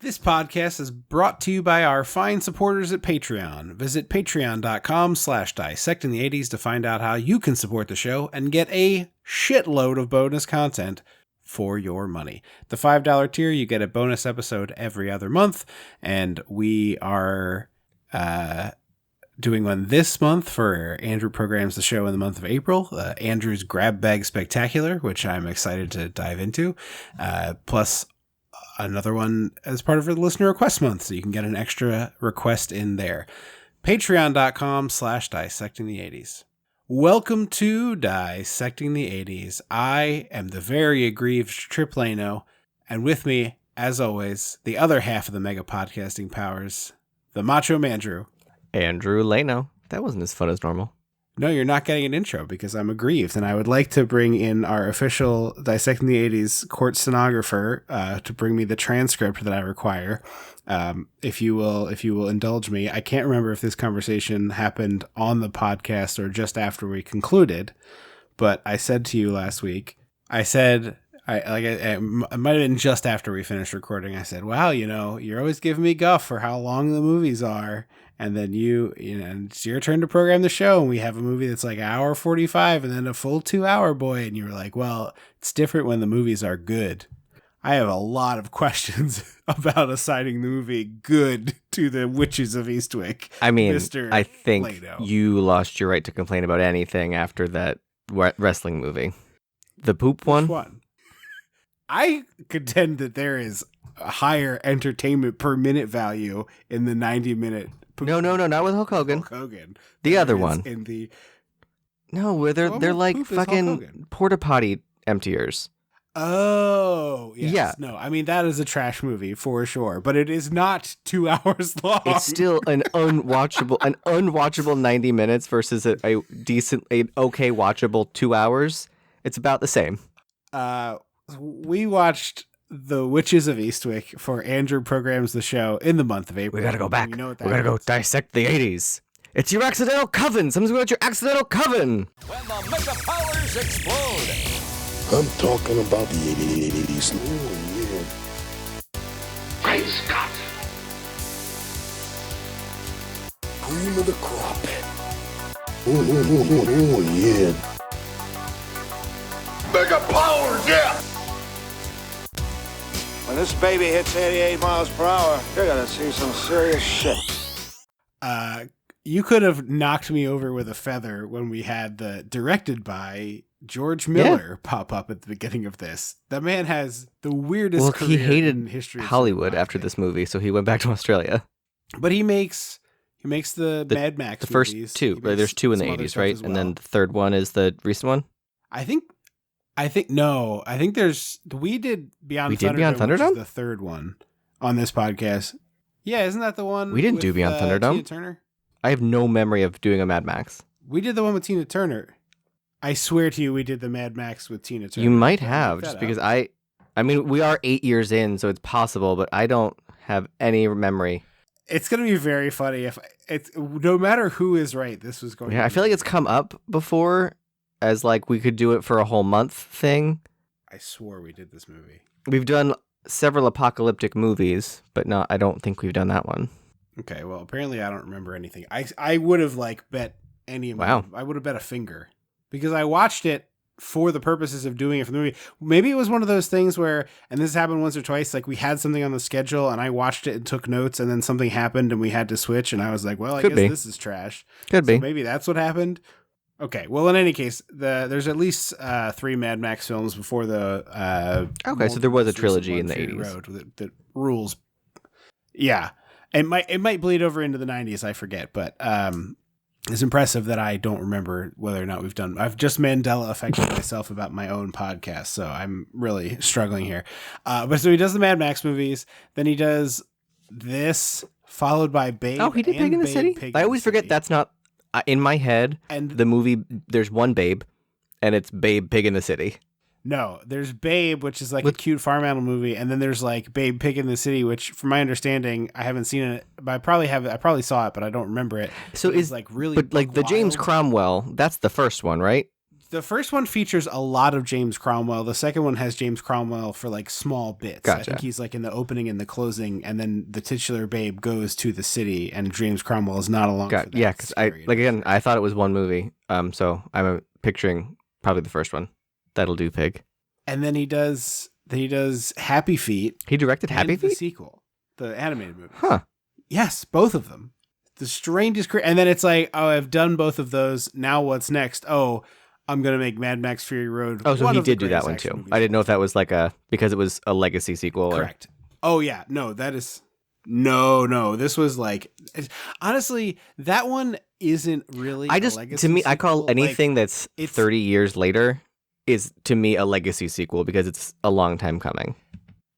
This podcast is brought to you by our fine supporters at Patreon. Visit patreon.com/dissectingthe80s to find out how you can support the show and get a shitload of bonus content for your money. The $5 tier, you get a bonus episode every other month, and we are doing one this month for Andrew Programs the Show in the month of April, Andrew's Grab Bag Spectacular, which I'm excited to dive into, plus another one as part of the listener request month, so you can get an extra request in there. Patreon.com/dissectingthe80s. Welcome to Dissecting the 80s. I am the very aggrieved Trip Lano, and with me, as always, the other half of the mega podcasting powers, the Macho Mandrew. Andrew Lano. That wasn't as fun as normal. No, you're not getting an intro because I'm aggrieved, and I would like to bring in our official Dissecting the 80s court stenographer to bring me the transcript that I require. If you will indulge me. I can't remember if this conversation happened on the podcast or just after we concluded, but I said to you last week, it might have been just after we finished recording. I said, wow, you're always giving me guff for how long the movies are. And then it's your turn to program the show, and we have a movie that's like 1:45 and then a full 2 hour, boy. And you were like, well, it's different when the movies are good. I have a lot of questions about assigning the movie good to the Witches of Eastwick. I mean, Mr. I think Lano. You lost your right to complain about anything after that wrestling movie. The poop one? Which one? I contend that there is a higher entertainment per minute value in the 90-minute. No, not with Hulk Hogan. Hulk Hogan. The other one. No, where they're like fucking porta potty emptiers. Oh, yes. Yeah. No, I mean, that is a trash movie for sure, but it is not 2 hours long. It's still an unwatchable 90 minutes versus an okay watchable 2 hours. It's about the same. We watched The Witches of Eastwick for Andrew Programs the Show in the month of April. We gotta go back. You know what we gotta go dissect the 80s. It's your accidental coven. Someone's got your accidental coven. When the mega powers explode. I'm talking about the 80s. Oh, yeah. Great Scott. Cream of the crop. Oh, yeah. Mega powers, yeah. When this baby hits 88 miles per hour, you're gonna see some serious shit. You could have knocked me over with a feather when we had the directed by George Miller pop up at the beginning of this. That man has the weirdest career he hated in history of Hollywood cinema, after this movie, so he went back to Australia. But he makes the Mad Max the first movies. two. There's two in the 80s, right? Well. And then the third one is the recent one? I think there's we did Beyond Thunderdome, which is the third one on this podcast. Yeah, isn't that the one? We didn't do Beyond Thunderdome. Tina Turner? I have no memory of doing a Mad Max. We did the one with Tina Turner. I swear to you, we did the Mad Max with Tina Turner. You might have, just because I mean, we are 8 years in, so it's possible, but I don't have any memory. It's going to be very funny if it's no matter who is right. This was going. Yeah, I feel like it's come up before as like we could do it for a whole month thing. I swore we did this movie. We've done several apocalyptic movies, but I don't think we've done that one. Okay, well, apparently I don't remember anything. I would have bet any amount. Wow. I would have bet a finger because I watched it for the purposes of doing it for the movie. Maybe it was one of those things where, and this happened once or twice, like we had something on the schedule and I watched it and took notes and then something happened and we had to switch and I was like, well, I guess this is trash. Could be. Maybe that's what happened. Okay, well, in any case, there's at least 3 Mad Max films before the... okay, so there was a trilogy in the 80s. Road that rules. Yeah, it might bleed over into the 90s, I forget, but it's impressive that I don't remember whether or not we've done... I've just Mandela affected myself about my own podcast, so I'm really struggling here. But so he does the Mad Max movies, then he does this, followed by Babe. Oh, he did Pig in the City? I always forget that's not... in my head, and the movie, there's one Babe, and it's Babe Pig in the City. No, there's Babe, which is like a cute farm animal movie, and then there's like Babe Pig in the City, which, from my understanding, I haven't seen it, but I probably saw it, but I don't remember it. So it's like really, but like the James Cromwell, that's the first one, right? The first one features a lot of James Cromwell. The second one has James Cromwell for like small bits. Gotcha. I think he's like in the opening and the closing, and then the titular babe goes to the city, and James Cromwell is not along for that. Yeah, because I thought it was one movie. So I'm picturing probably the first one. That'll do, pig. And then he does Happy Feet. He directed Happy The Feet? sequel, the animated movie. Huh. Yes, both of them. The strangest, and then it's like, oh, I've done both of those. Now what's next? Oh, I'm gonna make Mad Max Fury Road. Oh, so he did do that one too. I didn't know if that was like because it was a legacy sequel. Correct. Oh yeah, no, that is no. This was like, honestly, that one isn't really. I just a legacy to me, sequel. I call anything like, that's 30 years later is to me a legacy sequel because it's a long time coming.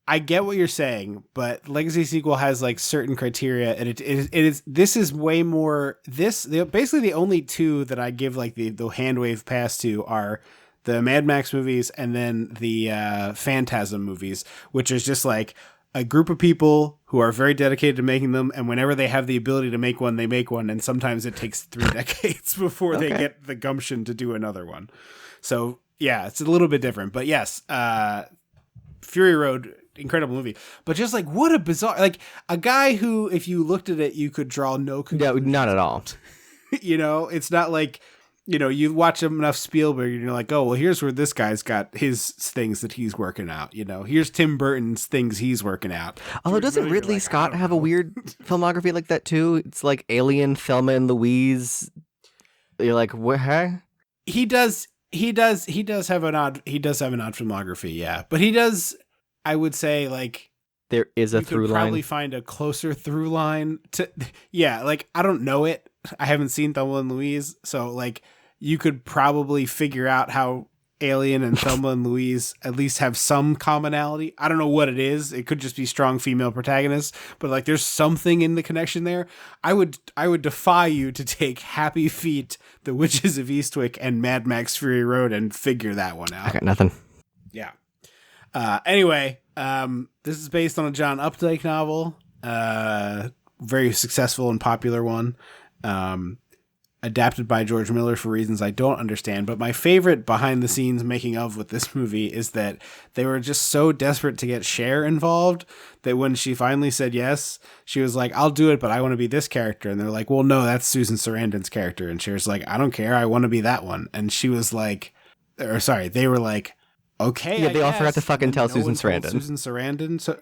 I get what you're saying, but legacy sequel has like certain criteria, and it is this is way more basically the only two that I give like the hand wave pass to are the Mad Max movies and then the Phantasm movies, which is just like a group of people who are very dedicated to making them, and whenever they have the ability to make one, they make one, and sometimes it takes 3 decades before they get the gumption to do another one. So yeah, it's a little bit different, but yes, Fury Road, incredible movie, but just like what a bizarre, like a guy who, if you looked at it, you could draw no conclusions. Yeah, not at all. You know, it's not like, you know, you watch enough Spielberg and you're like, oh, well, here's where this guy's got his things that he's working out. You know, here's Tim Burton's things he's working out. Although doesn't Ridley Scott have a weird filmography like that too? It's like Alien, Thelma and Louise. You're like, what? Huh? He does have an odd filmography, yeah, but he does. I would say like there is a through line. Probably find a closer through line to, yeah. Like I don't know it. I haven't seen Thelma and Louise, so like you could probably figure out how Alien and Thelma and Louise at least have some commonality. I don't know what it is. It could just be strong female protagonists, but like there's something in the connection there. I would defy you to take Happy Feet, The Witches of Eastwick, and Mad Max Fury Road and figure that one out. I got nothing. Yeah. Anyway, this is based on a John Updike novel, very successful and popular one, adapted by George Miller for reasons I don't understand. But my favorite behind the scenes making of with this movie is that they were just so desperate to get Cher involved that when she finally said yes, she was like, I'll do it, but I want to be this character. And they're like, well, no, that's Susan Sarandon's character. And Cher's like, I don't care. I want to be that one. And she was like, they were like, okay. Yeah, they all forgot to fucking tell Susan Sarandon. Susan Sarandon. So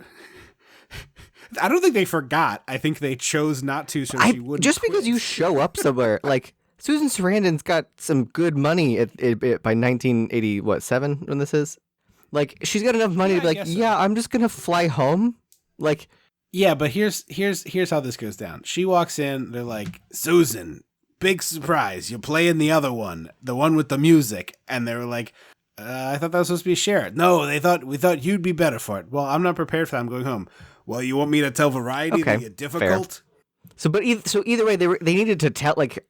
I don't think they forgot. I think they chose not to, so she wouldn't. Just quit. because you show up somewhere, like Susan Sarandon's got some good money by 1987 when this is. Like she's got enough money to be like, yeah, I'm just gonna fly home. Like, yeah, but here's how this goes down. She walks in. They're like, Susan, big surprise, you're playing the other one, the one with the music, and they were like, I thought that was supposed to be Cher. No, we thought you'd be better for it. Well, I'm not prepared for that. I'm going home. Well, you want me to tell Variety that you're difficult? Fair. So either way, they needed to tell, like,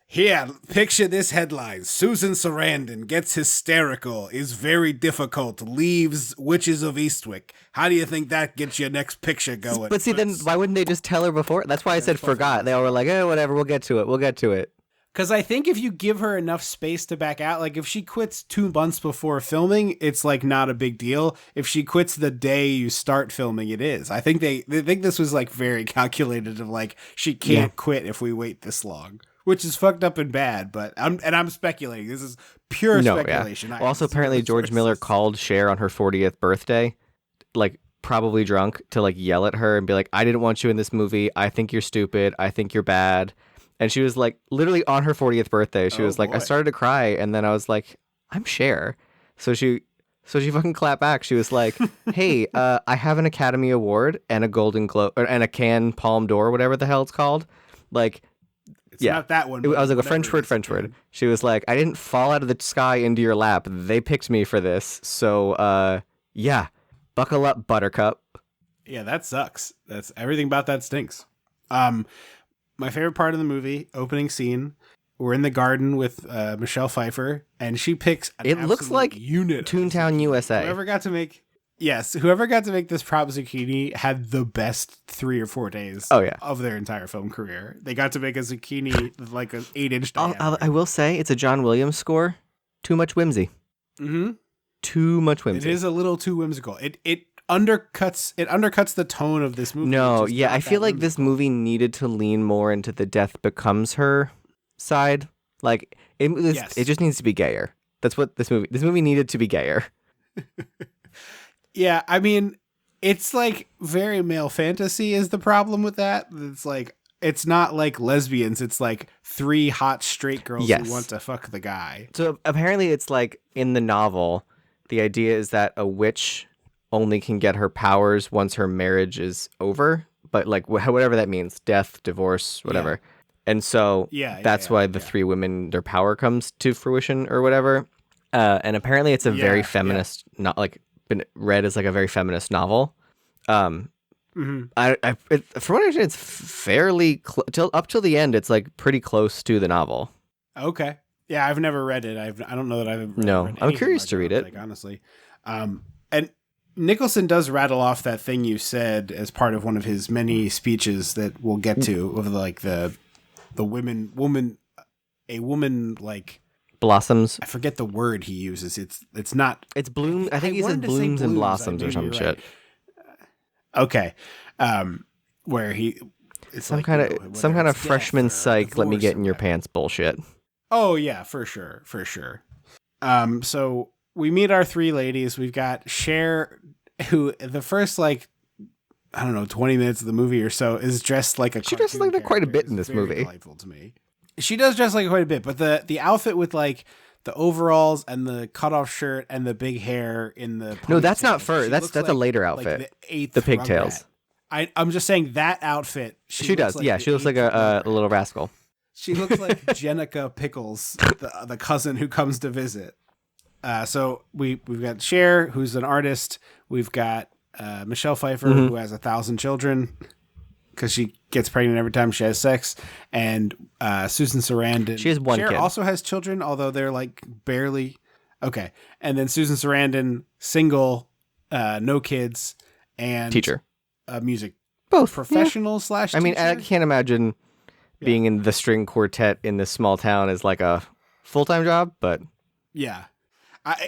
here, picture this headline: Susan Sarandon gets hysterical, is very difficult, leaves Witches of Eastwick. How do you think that gets your next picture going? But see, then why wouldn't they just tell her before? That's why I said forgot. They all were like, oh, whatever, we'll get to it. Because I think if you give her enough space to back out, like if she quits 2 months before filming, it's like not a big deal. If she quits the day you start filming, it is. I think they think this was like very calculated of like, she can't quit if we wait this long, which is fucked up and bad, but I'm speculating. This is pure speculation. Yeah. Also, apparently George Miller called Cher on her 40th birthday, like probably drunk, to like yell at her and be like, I didn't want you in this movie. I think you're stupid. I think you're bad. And she was like, literally on her 40th birthday, she was like, I started to cry, and then I was like, I'm Cher. So she fucking clapped back. She was like, hey, I have an Academy Award and a Golden Globe and a Cannes Palme d'Or, whatever the hell it's called. Like, it's not that one. I was like, a French word. She was like, I didn't fall out of the sky into your lap. They picked me for this. So, yeah, buckle up, Buttercup. Yeah, that sucks. That's everything about that stinks. My favorite part of the movie, opening scene, we're in the garden with Michelle Pfeiffer, and she picks an It looks like unit. Toontown, USA. Whoever got to make this prop zucchini had the best 3 or 4 days of their entire film career. They got to make a zucchini with like an 8-inch diameter. I will say, it's a John Williams score. Too much whimsy. Mm-hmm. Too much whimsy. It is a little too whimsical. It undercuts the tone of this movie. No, which is yeah, not I feel that like this whimsical. movie needed to lean more into the death becomes her side. Like Yes. it just needs to be gayer. That's what this movie needed to be gayer. Yeah, I mean, it's like very male fantasy is the problem with that. It's like it's not like lesbians. It's like three hot straight girls Yes. who want to fuck the guy. So apparently it's like in the novel, the idea is that a witch only can get her powers once her marriage is over, but like whatever that means, death, divorce, whatever. And so that's why the three women, their power comes to fruition or whatever. And apparently it's a very feminist, not like been read as like a very feminist novel. From what I understand, it's fairly up till the end. It's like pretty close to the novel. Okay. Yeah, I've never read it. I don't know that I've read No, read I'm anything curious by to read John it. Blake, honestly. And Nicholson does rattle off that thing you said as part of one of his many speeches that we'll get to of like the woman like Blossoms. I forget the word he uses. It's not. It's bloom. I think he said wanted to say blooms and blooms. blossoms or Maybe some you're shit. right. Okay. Where he it's Some like, kind you know, of whether some kind of it's death freshman or psych. Let me divorce get or in your whatever. pants. Bullshit. Oh yeah, for sure. So we meet our three ladies. We've got Cher, who the first like I don't know 20 minutes of the movie or so is dressed like a. She dresses like that quite a bit in this movie. Delightful to me. She does dress like quite a bit, but the outfit with like the overalls and the cutoff shirt and the big hair in the No, that's not ponytail, fur. she That's looks a like- later like outfit. the eighth The pigtails. Rugrats. I'm just saying that outfit. She looks does. like Yeah, the she looks like eighth a Rugrat. little rascal. She looks like Jenica Pickles, the cousin who comes to visit. So we've got Cher, who's an artist. We've got Michelle Pfeiffer, who has 1,000 children because she gets pregnant every time she has sex, and Susan Sarandon. She has one Cher kid. also has children, although they're like barely okay. And then Susan Sarandon, single, no kids, and Teacher. Music Both. professional slash. I mean, I teacher? can't imagine being in the string quartet in this small town is like a full-time job, but Yeah.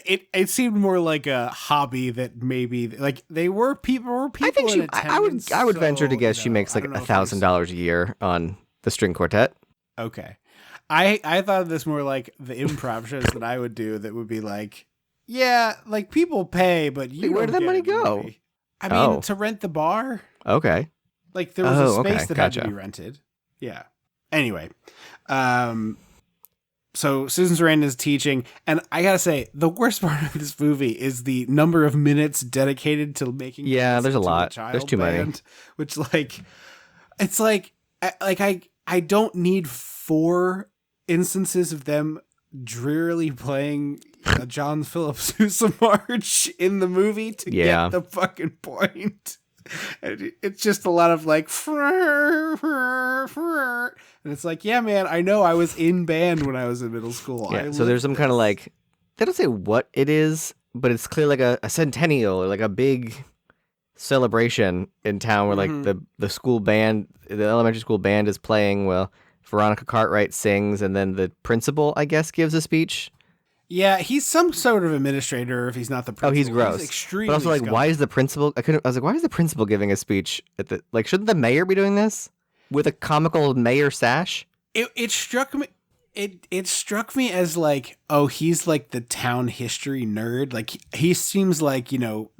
It seemed more like a hobby that maybe like they were people. I think in I would attendance, venture to so, guess you she know, makes I like don't know if there's- $1,000 a year on the string quartet. Okay, I thought of this more like the improv shows that I would do. That would be like, yeah, like people pay, but you Where don't did that get money a go? movie. I mean, Oh. to rent the bar. Okay. Like there was a Oh, space okay, that had to gotcha. be rented. Yeah. Anyway, so Susan Sarandon is teaching, and I gotta say, the worst part of this movie is the number of minutes dedicated to making. Yeah, dance there's a into lot. child There's too many. band, which like, it's like I don't need 4 instances of them drearily playing a John Philip Sousa march in the movie to Yeah. get the fucking point. And it's just a lot of like, and it's like, yeah, man, I know I was in band when I was in middle school. Yeah. So there's some kind of like, they don't say what it is, but it's clearly like a centennial or like a big celebration in town where like the school band, the elementary school band is playing. Well, Veronica Cartwright sings, and then the principal, I guess, gives a speech. Yeah, he's some sort of administrator if he's not the principal. Oh, he's gross. Extremely But also, like, scummy. why is the principal? I was like, why is the principal giving a speech at the? Like, shouldn't the mayor be doing this with a comical mayor sash? It struck me. It struck me as like, oh, he's like the town history nerd. Like he seems like, you know,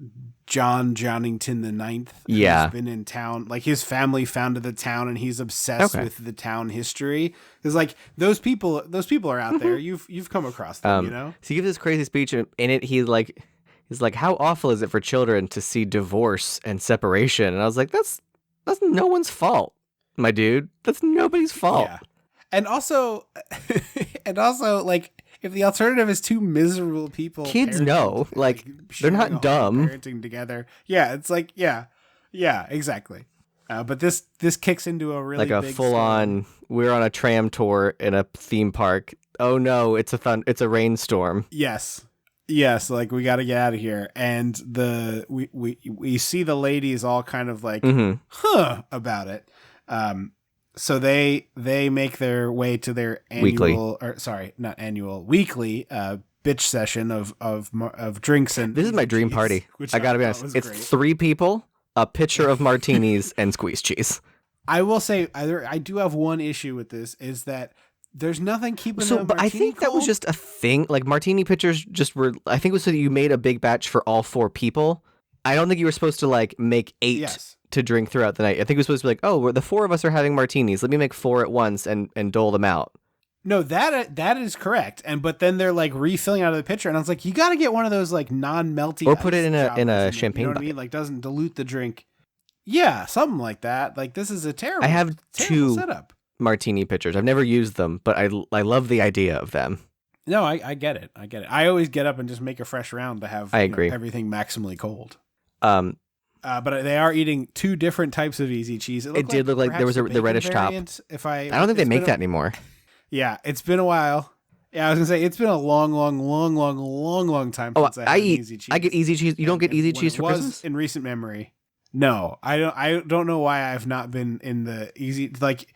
John Johnington the Ninth. Yeah. Who's been in town. Like his family founded the town, and he's obsessed with the town history. Because like those people are out there. You've come across them, you know. So he gives this crazy speech, and in it, he's like, how awful is it for children to see divorce and separation? And I was like, that's no one's fault, my dude. That's nobody's fault. Yeah. And also, like, if the alternative is two miserable people, Kids parenting, know, like, they're not sharing a home, dumb. parenting together. Yeah, it's like, yeah, exactly. But this kicks into a really Like a big full on, we're on a tram tour in a theme park. Oh no, it's a rainstorm. Yes, like we got to get out of here. And we see the ladies all kind of like, about it. So they make their way to their weekly big bitch session of drinks and This is my dream cheese, party. which I gotta be thought honest. was It's great. 3 people, a pitcher of martinis, and squeezed cheese. I will say I do have one issue with this is that there's nothing keeping So, the but I martini think that was cold. just a thing. Like martini pitchers just were. I think it was so that you made a big batch for all 4 people. I don't think you were supposed to like make 8 Yes. to drink throughout the night. I think it was supposed to be like, oh, the 4 of us are having martinis. Let me make 4 at once and dole them out. No, that is correct. But then they're like refilling out of the pitcher, and I was like, you got to get one of those like non-melty Or put it in ice a jobbers champagne You know what I bucket. mean? Like doesn't dilute the drink. Yeah, something like that. Like this is a terrible. I have terrible 2 setup. martini pitchers. I've never used them, but I love the idea of them. No, I get it. I get it. I always get up and just make a fresh round to have I agree. everything maximally cold. Um, But they are eating 2 different types of easy cheese. It did look like there was perhaps the reddish top. variant, I don't think they make that anymore. Yeah, it's been a while. Yeah, I was gonna say it's been a long time Oh, since I had easy cheese. I get easy cheese. You don't get easy cheese for was Christmas? in recent memory. No, I don't know why I've not been in the easy like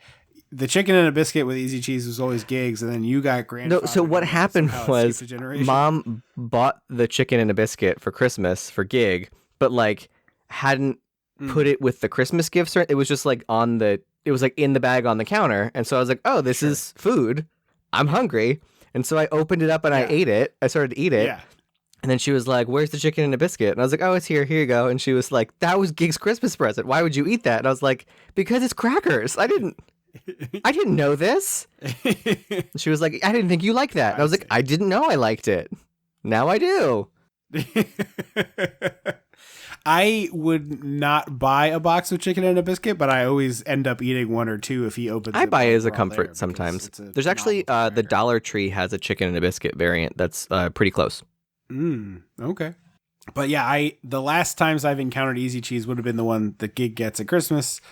the chicken and a biscuit with easy cheese was always gigs, and then you got grandfathered. No, so what in, happened somehow it was skipped a generation. Mom bought the chicken and a biscuit for Christmas for gig, but like hadn't put it with the Christmas gifts. It was just like it was like in the bag on the counter. And so I was like, oh, this is food. I'm hungry. And so I opened it up and I ate it. I started to eat it. Yeah. And then she was like, where's the chicken and a biscuit? And I was like, oh, it's here. Here you go. And she was like, that was Gig's Christmas present. Why would you eat that? And I was like, because it's crackers. I didn't know this. She was like, I didn't think you liked that. And I was like, I didn't know I liked it. Now I do. I would not buy a box of chicken and a biscuit, but I always end up eating 1 or 2 if he opens. I it buy it while as a we're all there comfort because sometimes. it's a There's actually novel the cracker. Dollar Tree has a chicken and a biscuit variant that's pretty close. Okay. But yeah, the last times I've encountered easy cheese would have been the one that Gig gets at Christmas.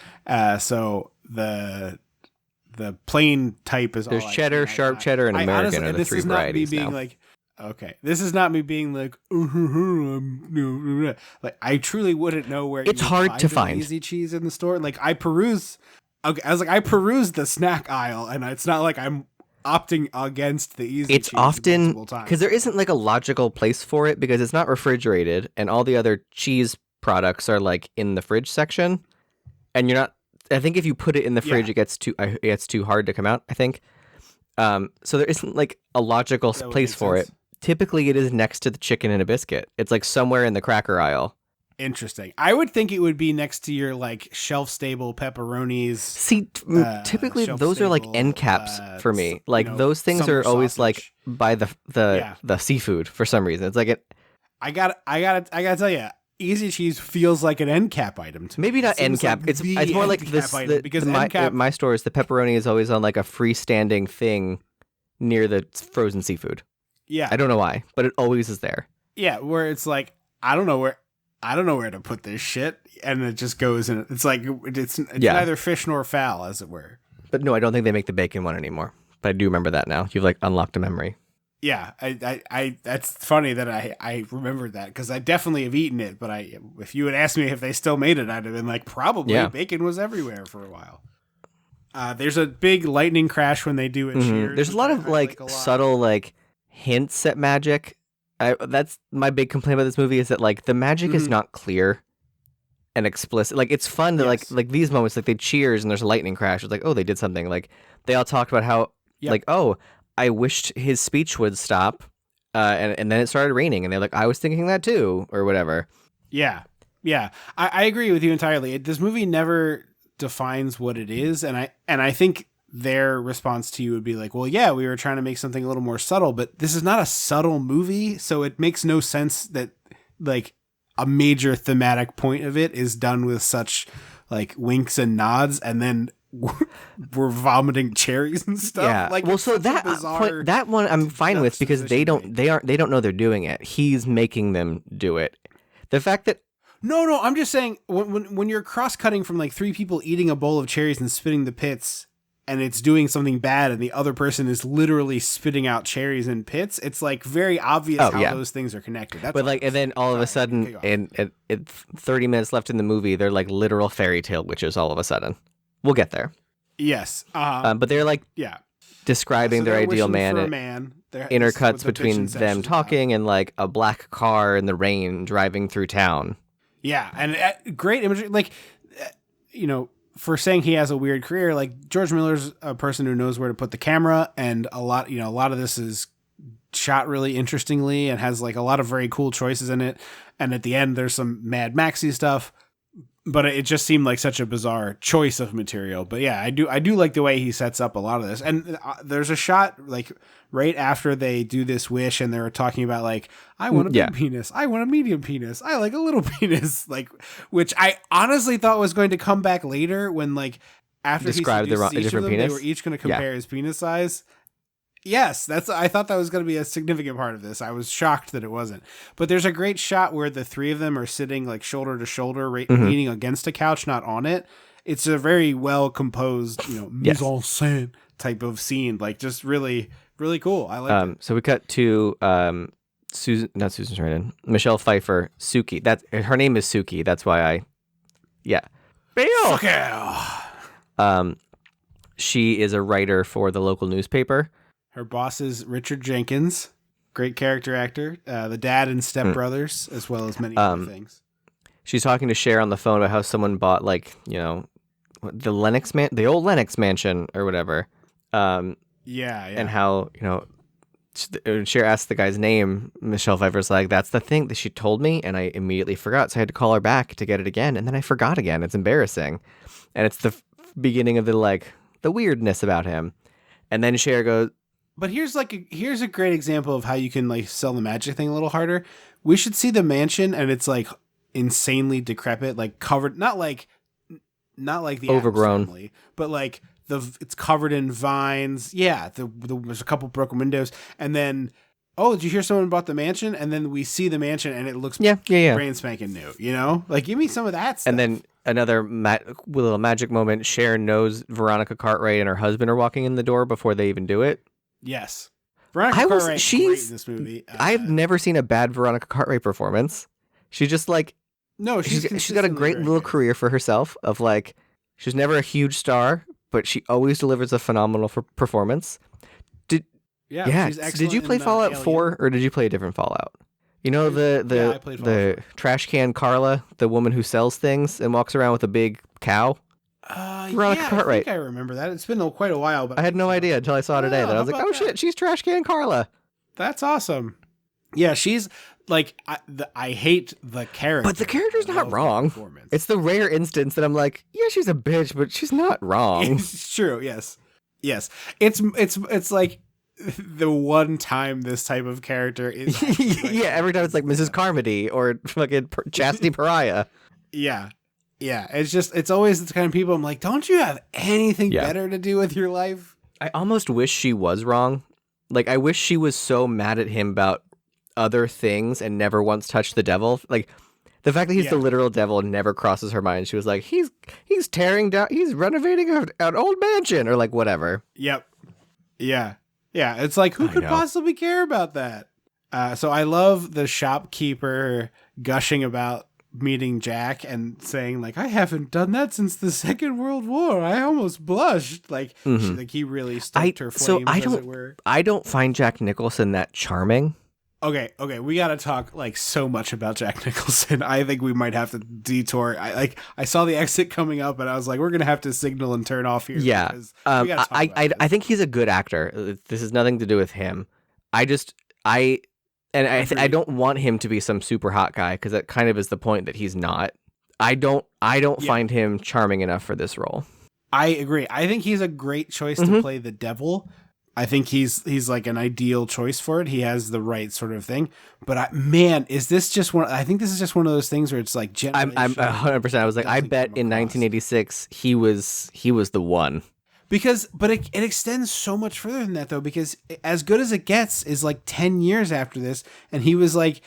So the plain type is There's all I cheddar, can. sharp cheddar, and American honestly, are the this 3 is not varieties me being now. like, okay, this is not me being like, like I truly wouldn't know where It's you hard to an find. easy cheese in the store. Like I peruse the snack aisle, and it's not like I'm opting against the easy It's cheese often multiple times. because there isn't like a logical place for it because it's not refrigerated and all the other cheese products are like in the fridge section, and you're not. I think if you put it in the fridge, it gets too hard to come out. I think. So there isn't like a logical That would place make for sense. it. Typically, it is next to the chicken and a biscuit. It's like somewhere in the cracker aisle. Interesting. I would think it would be next to your like shelf stable pepperonis. See, typically those are like end caps for me. Like those things summer are always like sausage. by the seafood for some reason. It's like I gotta tell you, easy cheese feels like an end cap item to me. maybe not It seems end cap. like it's the more like end this cap item, because end cap. my stores. The pepperoni is always on like a freestanding thing near the frozen seafood. Yeah, I don't know why, but it always is there. yeah, where it's like I don't know where to put this shit, and it just goes in. It's like it's neither fish nor fowl, as it were. But no, I don't think they make the bacon one anymore. But I do remember that now. You've like unlocked a memory. Yeah, I that's funny that I remembered that because I definitely have eaten it. But if you had asked me if they still made it, I'd have been like, probably. Yeah. Bacon was everywhere for a while. There's a big lightning crash when they do it. Cheers, There's a lot of like subtle like hints at magic. That's my big complaint about this movie is that like the magic is not clear and explicit. Like it's fun to like these moments, like they cheers and there's a lightning crash. It's like, oh, they did something. Like they all talked about how like, oh, I wished his speech would stop, and then it started raining, and they're like, I was thinking that too, or whatever. Yeah. I agree with you entirely. This movie never defines what it is, and I think their response to you would be like, well, yeah, we were trying to make something a little more subtle, but this is not a subtle movie, so it makes no sense that like a major thematic point of it is done with such like winks and nods, and then we're vomiting cherries and stuff. Yeah. Like, well, it's so such a that bizarre that one I'm fine with because they juxtaposition they don't know they're doing it. He's making them do it. The fact that No, I'm just saying when you're cross-cutting from like 3 people eating a bowl of cherries and spitting the pits, and it's doing something bad, and the other person is literally spitting out cherries and pits, it's like very obvious how those things are connected. That's but like, and then all of a sudden, in 30 minutes left in the movie, they're like literal fairy tale witches. All of a sudden, we'll get there. Yes, But they're like, yeah. describing their they're ideal wishing man. for a man. Intercuts between them talking and like a black car in the rain driving through town. Yeah, and great imagery. Like, for saying he has a weird career, like George Miller's a person who knows where to put the camera, and a lot of this is shot really interestingly and has like a lot of very cool choices in it. And at the end, there's some Mad Maxy stuff, but it just seemed like such a bizarre choice of material. But yeah, I do like the way he sets up a lot of this. And there's a shot like right after they do this wish, and they're talking about like, I want a big penis, I want a medium penis, I like a little penis, like, which I honestly thought was going to come back later when like after described he seduced a different them, penis. they were each going to compare his penis size. Yes, I thought that was going to be a significant part of this. I was shocked that it wasn't. But there's a great shot where the three of them are sitting like shoulder to shoulder, leaning against a couch, not on it. It's a very well composed, mise en scène type of scene. Like just really, really cool. I like it. So we cut to not Susan Sarandon, Michelle Pfeiffer, Suki. Her name is Suki. That's why Bill. She is a writer for the local newspaper. Her boss is Richard Jenkins, great character actor, the dad in Step Brothers, as well as many other things. She's talking to Cher on the phone about how someone bought the old Lennox mansion or whatever. And how Cher asked the guy's name. Michelle Pfeiffer's like, that's the thing that she told me, and I immediately forgot, so I had to call her back to get it again, and then I forgot again. It's embarrassing, and it's the beginning of the weirdness about him. And then Cher goes. But here's a great example of how you can like sell the magic thing a little harder. We should see the mansion, and it's like insanely decrepit, like covered, not like the overgrown, family, but like it's covered in vines. Yeah, there's a couple broken windows, and then did you hear someone bought the mansion? And then we see the mansion, and it looks brand spanking new. Like give me some of that stuff. And then another little magic moment. Cher knows Veronica Cartwright and her husband are walking in the door before they even do it. Yes. Veronica Cartwright's great in this movie. I've never seen a bad Veronica Cartwright performance. She's just like... No, she's got a great little career for herself of like... She's never a huge star, but she always delivers a phenomenal performance. Did you play Fallout 4 or did you play a different Fallout? The trash can Carla, the woman who sells things and walks around with a big cow? Veronica Cartwright. I think I remember that. It's been quite a while, but I had no idea until I saw it today. That I was like, "Oh shit, she's Trash Can Carla." That's awesome. Yeah, she's like, I hate the character, but the character's not wrong. It's the rare instance that I'm like, yeah, she's a bitch, but she's not wrong. It's true. Yes. It's like the one time this type of character is. Every time it's like Mrs. Carmody or fucking Chastity Pariah. Yeah. Yeah, it's always the kind of people I'm like, don't you have anything better to do with your life? I almost wish she was wrong. Like, I wish she was so mad at him about other things and never once touched the devil. Like, the fact that he's the literal devil never crosses her mind. She was like, he's tearing down, he's renovating an old mansion or like whatever. Yep. Yeah. Yeah, it's like, who could possibly care about that? So I love the shopkeeper gushing about meeting Jack and saying like, I haven't done that since the Second World War. I almost blushed. Like, he really stoked her flames, as it were. I don't find Jack Nicholson that charming. Okay, we got to talk like so much about Jack Nicholson. I think we might have to detour. I saw the exit coming up, and I was like, we're gonna have to signal and turn off here. Yeah, I think he's a good actor. This has nothing to do with him. I don't want him to be some super hot guy because that kind of is the point that he's not. I don't find him charming enough for this role. I agree. I think he's a great choice to play the devil. I think he's like an ideal choice for it. He has the right sort of thing. But is this just one? I think this is just one of those things where it's like I'm 100%. I was like, I bet in 1986 he was the one. But it extends so much further than that, though, because As Good as It Gets is like 10 years after this, and he was like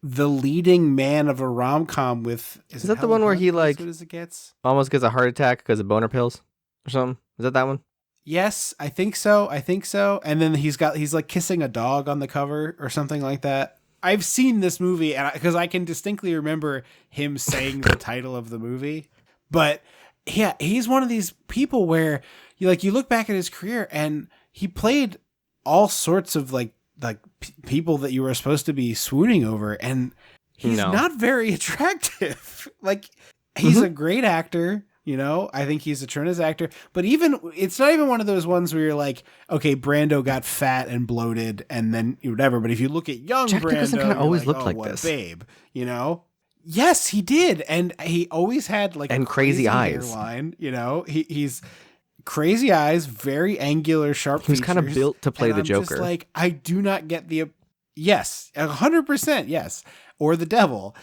the leading man of a rom-com with... Is that the one where he like As Good as It Gets? Almost gets a heart attack because of boner pills or something? Is that one? Yes, I think so. And then he's like kissing a dog on the cover or something like that. I've seen this movie because I can distinctly remember him saying the title of the movie. But yeah, he's one of these people where you look back at his career and he played all sorts of like people that you were supposed to be swooning over, and he's not very attractive. Like, he's a great actor. You know, I think he's a tremendous actor, but it's not even one of those ones where you're like, okay, Brando got fat and bloated and then whatever. But if you look at young Jack Brando, Nicholson kind of always looked what like this, babe. You know, yes, he did, and he always had like and crazy eyes. Hairline, you know, he's crazy eyes, very angular, sharp. He was kind of built to play the Joker. Just like, I do not get the 100% yes, or the devil,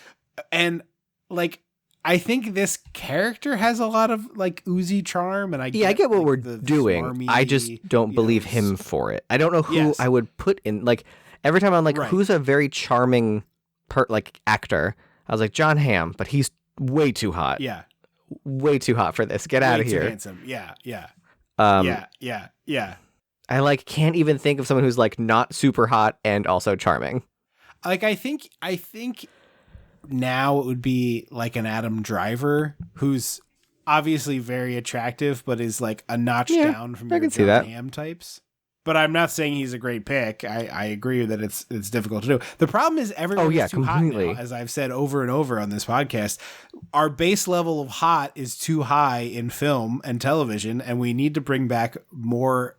and like. I think this character has a lot of like oozy charm, and I get what like, we're the doing. smarmy, I just don't believe him for it. I don't know who I would put in. Like, every time I'm like, who's a very charming actor? I was like, John Hamm, but he's way too hot. Yeah, way too hot for this. Get out of here. Too handsome. Yeah. I like can't even think of someone who's like not super hot and also charming. Like, I think now it would be like an Adam Driver, who's obviously very attractive, but is like a notch down from your John Hamm types. But I'm not saying he's a great pick. I agree that it's difficult to do. The problem is everyone is too completely hot now, as I've said over and over on this podcast. Our base level of hot is too high in film and television, and we need to bring back more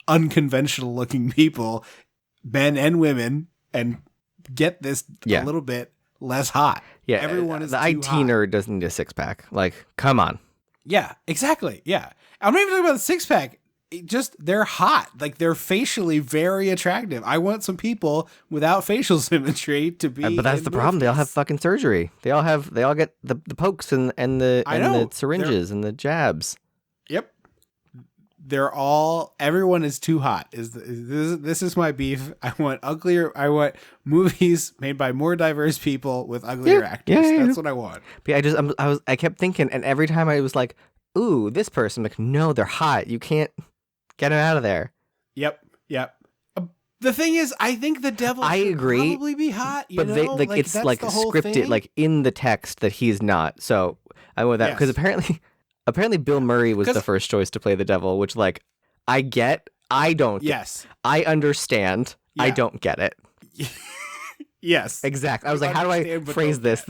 unconventional looking people, men and women, and get this a little bit less hot. Yeah, everyone is the too IT hot. nerd doesn't need a six pack. Like, come on. Yeah, exactly. Yeah, I'm not even talking about the six pack. They're hot. Like, they're facially very attractive. I want some people without facial symmetry to be. But that's the problem. They all have fucking surgery. They all get the pokes and the syringes and the jabs. Yep. Everyone is too hot. This is my beef. I want movies made by more diverse people with uglier actors. That's what I want. But I kept thinking, and every time I was like, ooh, this person, I'm like, no, they're hot. You can't get them out of there. Yep. The thing is, I think the devil should probably be hot, but it's like scripted, thing. like in the text that he's not. So I went with that because apparently Bill Murray was the first choice to play the devil, which like I get, I don't. Yes, I understand. Yeah. I don't get it. Yes, exactly. I was like, how do I phrase this?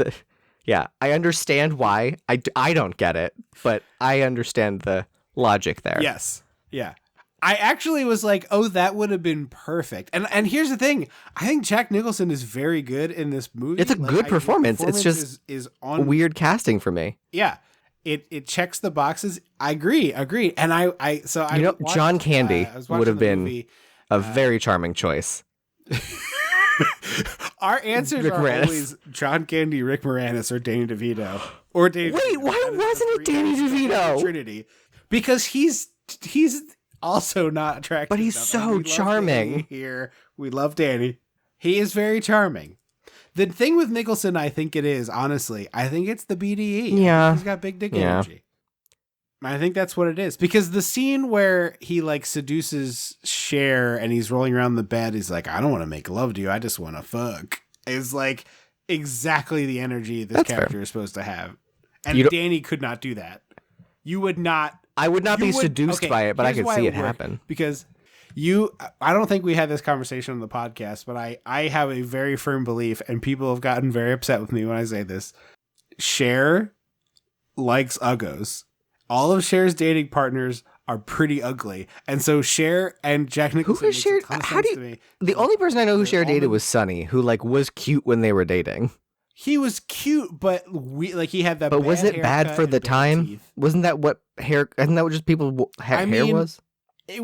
I understand why. I don't get it, but I understand the logic there. Yes, yeah. I actually was like, oh, that would have been perfect. And here's the thing. I think Jack Nicholson is very good in this movie. It's a good performance. It's just is on weird casting for me. Yeah. It checks the boxes. I agree. And I John Candy would have been a very charming choice. Our answers are always John Candy, Rick Moranis, or Danny DeVito. Or Danny Wait, why wasn't it Danny DeVito? Trinity. Because he's also not attractive. But he's so charming. We love Danny. He is very charming. The thing with Nicholson, I think it is, honestly, I think it's the BDE. Yeah. He's got big dick energy. I think that's what it is. Because the scene where he like seduces Cher and he's rolling around the bed, he's like, I don't want to make love to you. I just want to fuck. Is like exactly the energy this character is supposed to have. And Danny could not do that. You would not. I would not be seduced by it, but I could see it happen. Because I don't think we had this conversation on the podcast, but I have a very firm belief, and people have gotten very upset with me when I say this. Cher likes uggos. All of Cher's dating partners are pretty ugly. And so Cher and Jack Nicholson. Who is Cher? The only person I know who Cher dated was Sonny, who like was cute when they were dating. He was cute, but he had that. But was it bad for the time? Teeth. Wasn't that what hair? Isn't that what just people hair was? It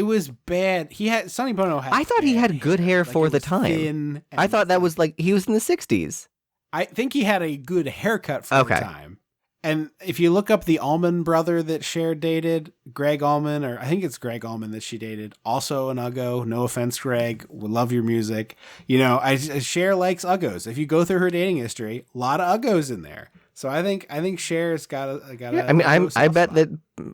was bad. He had Sonny Bono had. I thought he had good hair for the time. I thought that was like he was in the 60s. I think he had a good haircut for the time. And if you look up the Allman brother that Cher dated, Greg Allman, or I think it's Greg Allman that she dated, also an Uggo. No offense, Greg. We love your music. You know, Cher likes Uggos. If you go through her dating history, a lot of Uggos in there. So I think Cher's got a. I bet that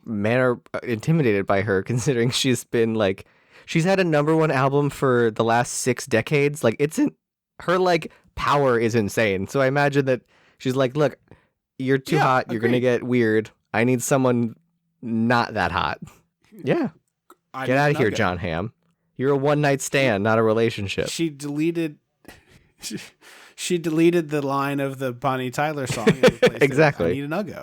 men are intimidated by her, considering she's been like, she's had a #1 album for the last 6 decades. Like her like power is insane. So I imagine that she's like, look. You're too hot. You're going to get weird. I need someone not that hot. Yeah. Get out of here, John Hamm. You're a one-night stand, not a relationship. She deleted the line of the Bonnie Tyler song. And replaced Exactly. It with, I need an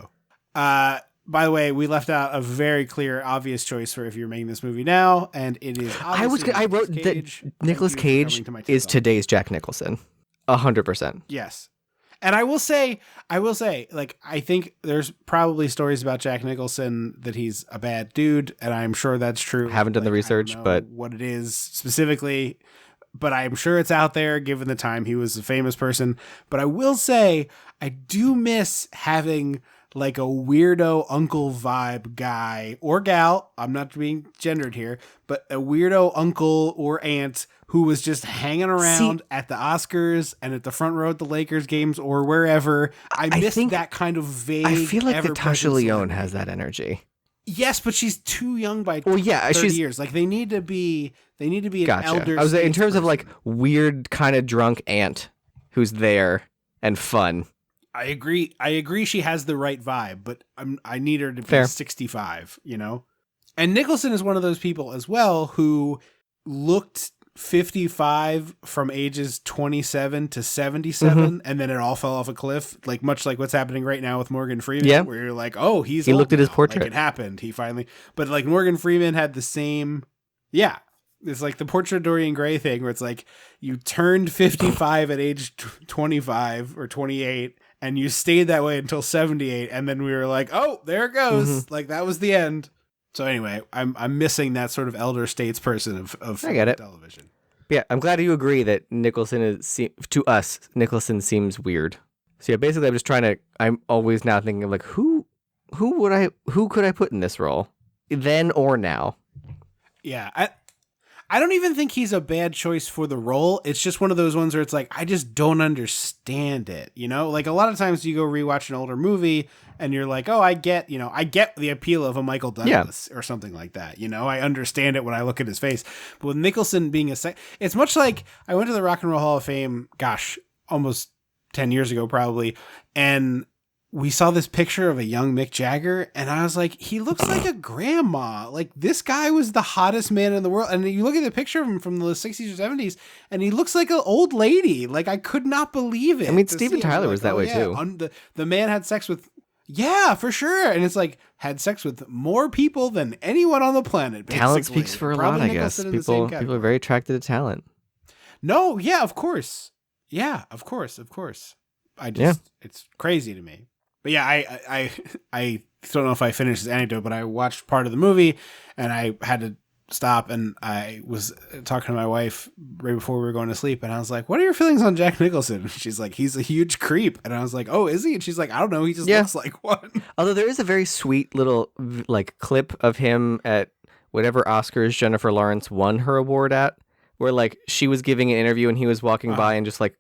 Uggo. By the way, we left out a very clear, obvious choice for if you're making this movie now, and it is. I wrote that Nicolas Cage is today's Jack Nicholson, 100%. Yes. And I will say, like, I think there's probably stories about Jack Nicholson that he's a bad dude, and I'm sure that's true. I haven't done the research, but what it is specifically, but I'm sure it's out there given the time he was a famous person. But I will say, I do miss having like a weirdo uncle vibe guy or gal. I'm not being gendered here, but a weirdo uncle or aunt who was just hanging around at the Oscars and at the front row at the Lakers games or wherever. I miss that kind of vague. I feel like Natasha Lyonne has that energy. Yes, but she's too young by 30 years. Like they need to be an elder. I was in terms of like weird kind of drunk aunt who's there and fun. I agree she has the right vibe, but I need her to be 65, you know? And Nicholson is one of those people as well who looked 55 from ages 27 to 77, and then it all fell off a cliff, like much like what's happening right now with Morgan Freeman, where you're like, oh, he looked at his portrait. Like it happened. He finally, but like Morgan Freeman had the same, it's like the Portrait of Dorian Gray thing where it's like you turned 55 at age 25 or 28 and you stayed that way until 78. And then we were like, oh, there it goes. Like that was the end. So anyway, I'm missing that sort of elder statesperson of I get it. Television. Yeah, I'm glad you agree that Nicholson Nicholson seems weird. So yeah, basically I'm always now thinking of like who could I put in this role? Then or now? Yeah, I don't even think he's a bad choice for the role. It's just one of those ones where it's like, I just don't understand it. You know, like a lot of times you go rewatch an older movie and you're like, oh, I get the appeal of a Michael Douglas or something like that. You know, I understand it when I look at his face. But with Nicholson being it's much like I went to the Rock and Roll Hall of Fame, almost 10 years ago, probably. And we saw this picture of a young Mick Jagger, and I was like, he looks like a grandma. Like, this guy was the hottest man in the world. And you look at the picture of him from the 60s or 70s, and he looks like an old lady. Like, I could not believe it. I mean, Steven Tyler was that way, too. The man had sex with, for sure. And it's like, had sex with more people than anyone on the planet, basically. Talent speaks for a lot, I guess. People are very attracted to talent. No, yeah, of course. Yeah, of course. It's crazy to me. But yeah, I don't know if I finished this anecdote, but I watched part of the movie and I had to stop, and I was talking to my wife right before we were going to sleep, and I was like, what are your feelings on Jack Nicholson? And she's like, he's a huge creep. And I was like, oh, is he? And she's like, I don't know. He just looks like one. Although there is a very sweet little like clip of him at whatever Oscars Jennifer Lawrence won her award at, where like she was giving an interview and he was walking by and just like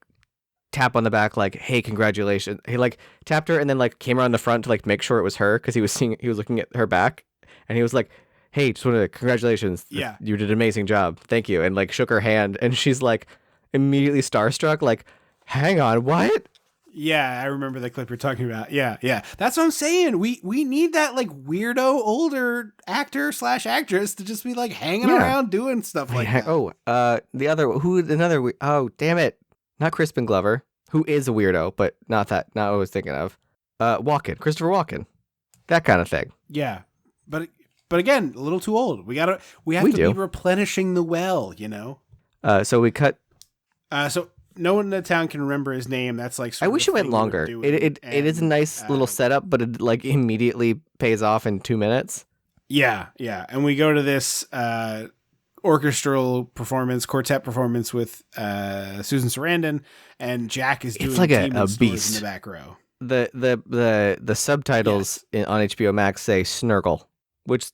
tap on the back like, hey, congratulations. He like tapped her and then like came around the front to like make sure it was her because he was looking at her back, and he was like, hey, just wanted to congratulations. Yeah, you did an amazing job. Thank you. And like shook her hand, and she's like immediately starstruck, like, hang on, what? Yeah, I remember the clip you're talking about. Yeah. That's what I'm saying. We need that like weirdo older actor / actress to just be like hanging around doing stuff like that. Oh, damn it. Not Crispin Glover, who is a weirdo, but not what I was thinking of. Christopher Walken. That kind of thing. Yeah. But again, a little too old. We have to be replenishing the well, you know? So we cut. So no one in the town can remember his name. That's like, I wish it went longer. It is a nice little setup, but it like immediately pays off in 2 minutes. Yeah. And we go to this, orchestral performance, quartet performance with Susan Sarandon, and Jack is doing it's like a in beast the back row. The subtitles on HBO Max say snurgle, which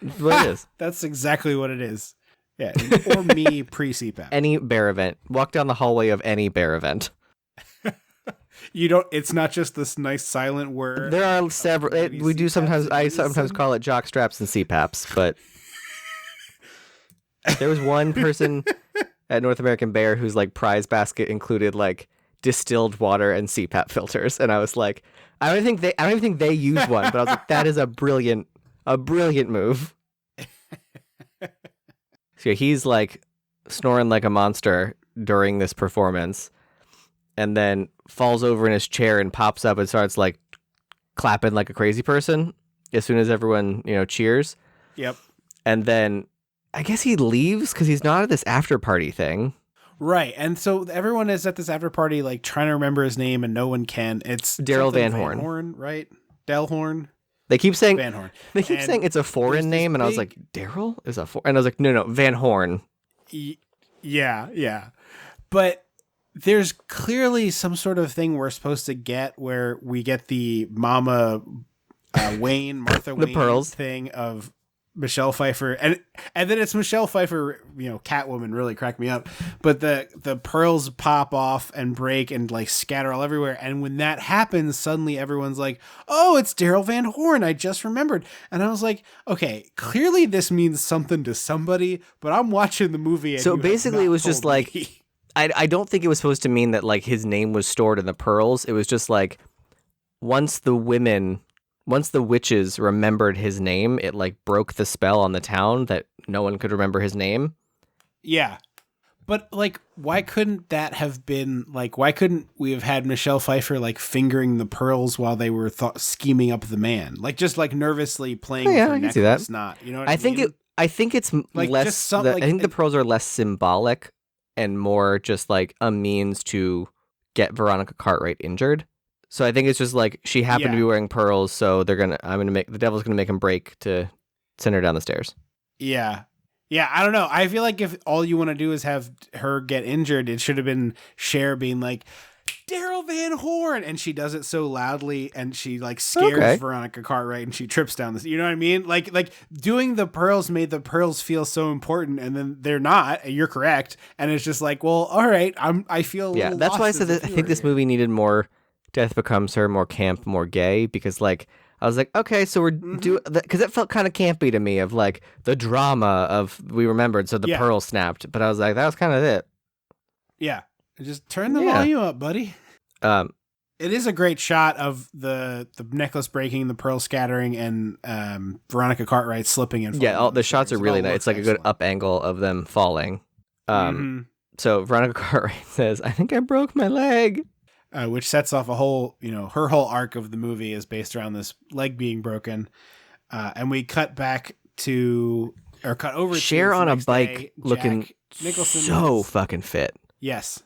is what it is. That's exactly what it is. Yeah, or me pre-CPAP. Any bear event. Walk down the hallway of any bear event. It's not just this nice silent word. There are several. I sometimes call it jock straps and CPAPs, but. There was one person at North American Bear whose like prize basket included like distilled water and CPAP filters, and I was like, I don't even think they use one, but I was like, that is a brilliant move. So he's like snoring like a monster during this performance, and then falls over in his chair and pops up and starts like clapping like a crazy person as soon as everyone, cheers. Yep. And then I guess he leaves because he's not at this after party thing. Right. And so everyone is at this after party, like trying to remember his name, and no one can. It's Daryl Van Horn. Horn. Right? Del Horn. They keep saying Van Horn. They keep saying it's a foreign name, and I was like, Daryl is a foreign. And I was like, no, Van Horn. Yeah. But there's clearly some sort of thing we're supposed to get where we get the Martha Wayne pearls thing of Michelle Pfeiffer, and then it's Michelle Pfeiffer, Catwoman really cracked me up. But the pearls pop off and break and like scatter all everywhere. And when that happens, suddenly everyone's like, "Oh, it's Daryl Van Horn! I just remembered." And I was like, "Okay, clearly this means something to somebody." But I'm watching the movie, and so basically, it was just like, me. I don't think it was supposed to mean that like his name was stored in the pearls. It was just like once the witches remembered his name, it like broke the spell on the town that no one could remember his name. Yeah. But like, why couldn't that have been like, why couldn't we have had Michelle Pfeiffer like fingering the pearls while they were scheming up the man? Like just like nervously playing with her I can see that. knot. You know what I mean? I think it's like less, I think the pearls are less symbolic and more just like a means to get Veronica Cartwright injured. So I think it's just like she happened to be wearing pearls, so the devil's gonna make him break to send her down the stairs. Yeah. I don't know. I feel like if all you want to do is have her get injured, it should have been Cher being like, Daryl Van Horn, and she does it so loudly, and she like scares Veronica Cartwright, and she trips down this. You know what I mean? Like doing the pearls made the pearls feel so important, and then they're not. You're correct, and it's just like, well, all right, I feel That's why I said that I think this movie needed more Death Becomes Her, more camp, more gay, because like I was like, okay, so we're because it felt kind of campy to me of like the drama of we remembered, so the pearl snapped, but I was like, that was kind of it. Yeah, just turn the volume up, buddy. It is a great shot of the necklace breaking, the pearl scattering, and Veronica Cartwright slipping and falling. Yeah, all the shots are really nice. It's like a good up angle of them falling. So Veronica Cartwright says, "I think I broke my leg." Which sets off a whole, her whole arc of the movie is based around this leg being broken. And we cut over Cher to on a bike day, looking Jack Nicholson so fucking fit. Yes.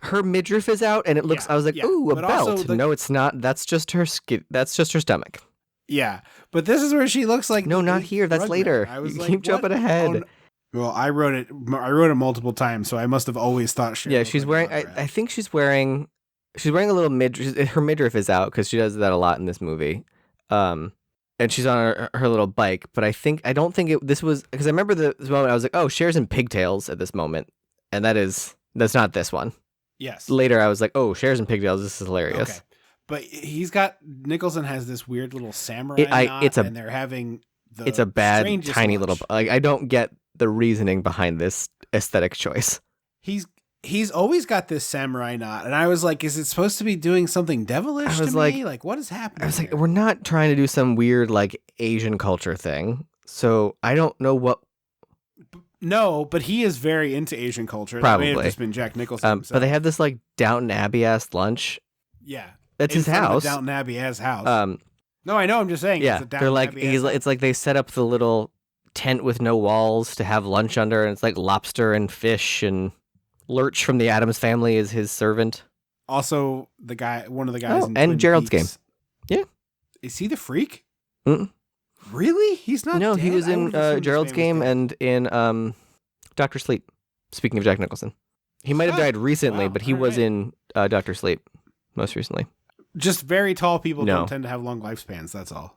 Her midriff is out and it looks, I was like, ooh, a belt. No, it's not. That's just her That's just her stomach. Yeah. But this is where she looks like. No, not here. That's later. I was you like, keep jumping ahead. Well, I wrote it multiple times, so I must have always thought Cher. Yeah, she's wearing, I think she's wearing a little midriff. Her midriff is out because she does that a lot in this movie. And she's on her little bike. But I don't think this was, because I remember this moment, I was like, oh, Cher's in pigtails at this moment. And that's not this one. Yes. Later, I was like, oh, Cher's in pigtails. This is hilarious. Okay. But Nicholson has this weird little samurai knot, and they're having it's a bad, tiny little, like, I don't get the reasoning behind this aesthetic choice. He's always got this samurai knot, and I was like, is it supposed to be doing something devilish to me? Like, what is happening? I was like, we're not trying to do some weird, like, Asian culture thing, so I don't know what... No, but he is very into Asian culture. Probably. That may have just been Jack Nicholson. But they have this, like, Downton Abbey-ass lunch. Yeah. That's his house. Downton Abbey-ass house. No, I know, I'm just saying. Yeah, they're like, it's like they set up the little tent with no walls to have lunch under, and it's like lobster and fish, and Lurch from the Addams Family is his servant. Also, one of the guys in and Twin Gerald's Peaks. Game. Yeah. Is he the freak? Mm-mm. Really? He's not No, dead? he was in Gerald's Game and in Dr. Sleep. Speaking of Jack Nicholson. He might have died recently, but he was in Dr. Sleep most recently. Just very tall people don't tend to have long lifespans, that's all.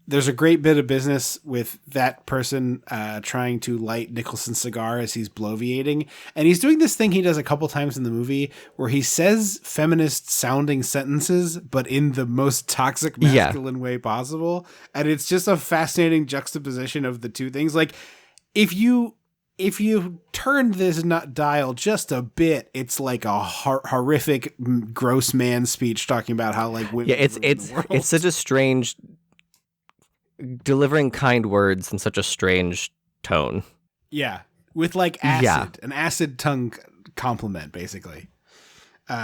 There's a great bit of business with that person trying to light Nicholson's cigar as he's bloviating. And he's doing this thing he does a couple times in the movie where he says feminist sounding sentences, but in the most toxic masculine way possible. And it's just a fascinating juxtaposition of the two things. Like, if you turned this dial just a bit, it's like a horrific gross man speech talking about how like women. Yeah, it's such a strange delivering kind words in such a strange tone. Yeah, with like acid, Yeah. an acid tongue compliment, basically.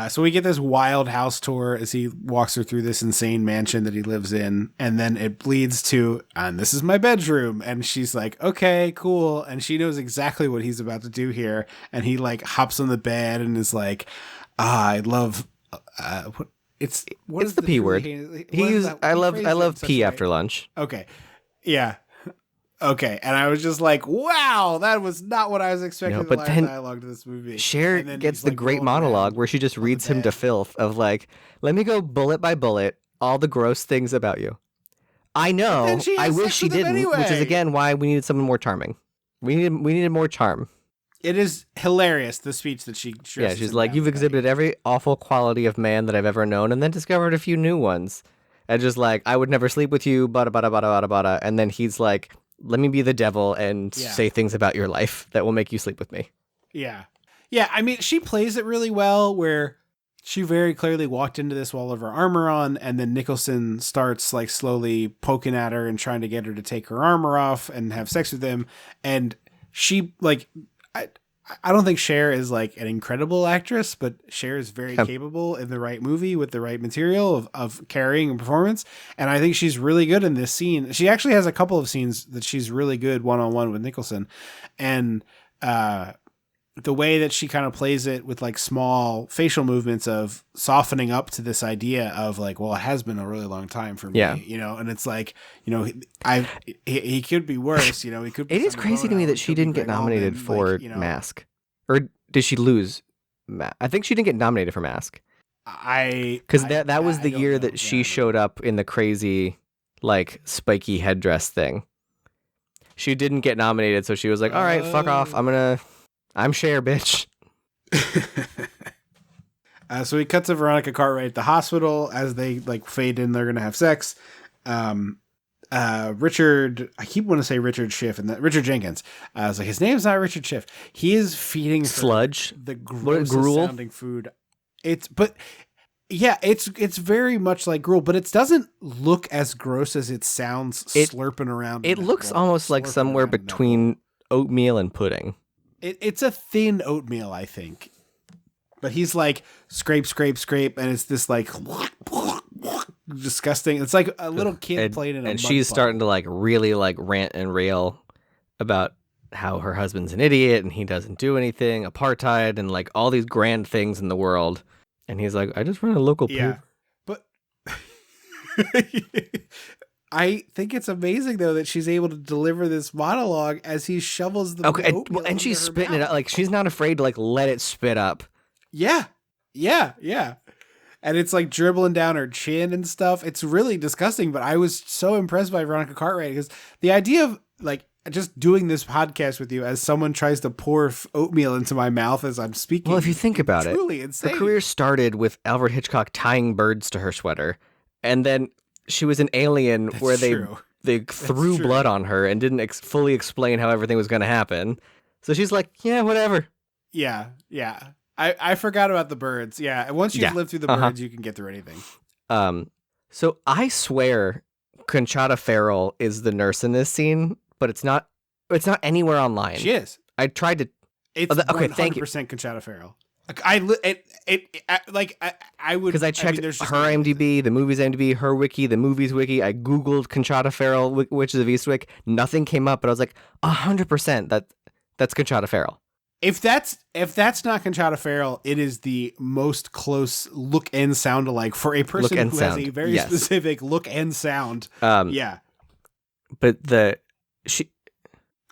So we get this wild house tour as he walks her through this insane mansion that he lives in, and then it leads to, and this is my bedroom, and she's like, okay, cool, and she knows exactly what he's about to do here, and he like hops on the bed and is like, I love, it's the P word. I love pee after lunch. Okay, yeah. Okay, and I was just like, wow, that was not what I was expecting. No, the but line then dialogue to this movie. Cher And then gets he's, the like, great rolling monologue around where she just on the reads him to bed. filth of like, let me go bullet by bullet, all the gross things about you. I know, then she I has wish sex she with him didn't, which is anyway. again why we needed someone more charming. We needed more charm. It is hilarious, the speech that she dresses Yeah, she's him like, down you've with. exhibited every awful quality of man that I've ever known, and then discovered a few new ones. And just like, I would never sleep with you, bada bada bada bada bada. And then he's like, let me be the devil and Yeah. say things about your life that will make you sleep with me. Yeah. Yeah, I mean, she plays it really well where she very clearly walked into this with all of her armor on, and then Nicholson starts like slowly poking at her and trying to get her to take her armor off and have sex with him. And she like, I don't think Cher is like an incredible actress, but Cher is very capable in the right movie with the right material of carrying a performance. And I think she's really good in this scene. She actually has a couple of scenes that she's really good one-on-one with Nicholson. And the way that she kind of plays it with like small facial movements of softening up to this idea of like, well, it has been a really long time for me, Yeah. you know, and it's like, you know, he could be worse, you know, he could be It is Sandra crazy to me Bullock, that he she could be didn't get Greg nominated Allman, for like, you know, Mask. Or did she lose? I think she didn't get nominated for Mask. Because that was the I don't year know. that she Yeah. showed up in the crazy, like, spiky headdress thing. She didn't get nominated, so she was like, all right, fuck off. I'm Cher, bitch. So he cuts to Veronica Cartwright at the hospital as they like fade in. They're gonna have sex. Richard, I keep wanting to say Richard Schiff and Richard Jenkins. I was like, his name's not Richard Schiff. He is feeding her Sludge? the What, grossest gruel? sounding food. It's very much like gruel, but it doesn't look as gross as it sounds slurping around. It looks almost like somewhere between oatmeal and pudding. It's a thin oatmeal, I think. But he's like scrape, scrape, scrape, and it's this like disgusting. It's like a little kid playing in a and mud she's puddle. starting to like really like rant and rail about how her husband's an idiot and he doesn't do anything, apartheid, and like all these grand things in the world. And he's like, I just run a local paper. But I think it's amazing though that she's able to deliver this monologue as he shovels the oatmeal and she's into her spitting it mouth. out. Like she's not afraid to like let it spit up. Yeah. And it's like dribbling down her chin and stuff. It's really disgusting, but I was so impressed by Veronica Cartwright because the idea of like just doing this podcast with you as someone tries to pour oatmeal into my mouth as I'm speaking. Well, if you think about it, truly insane. her career started with Alfred Hitchcock tying birds to her sweater. And then she was an Alien where true. they threw true. blood on her and didn't fully explain how everything was going to happen. So she's like, yeah, whatever. Yeah. I forgot about the birds. Yeah. And once you've lived through the birds, you can get through anything. So I swear Conchata Ferrell is the nurse in this scene, but it's not anywhere online. She is. I tried to. It's Okay, thank you. 100% Conchata Ferrell. I would Because I checked there's just her IMDb, the movie's IMDb, her wiki, the movie's wiki. I Googled Conchata Ferrell, Witches of Eastwick. Nothing came up, but I was like, 100% that's Conchata Ferrell. If that's not Conchata Ferrell, it is the most close look and sound alike for a person who has a very specific look and sound. Yeah. But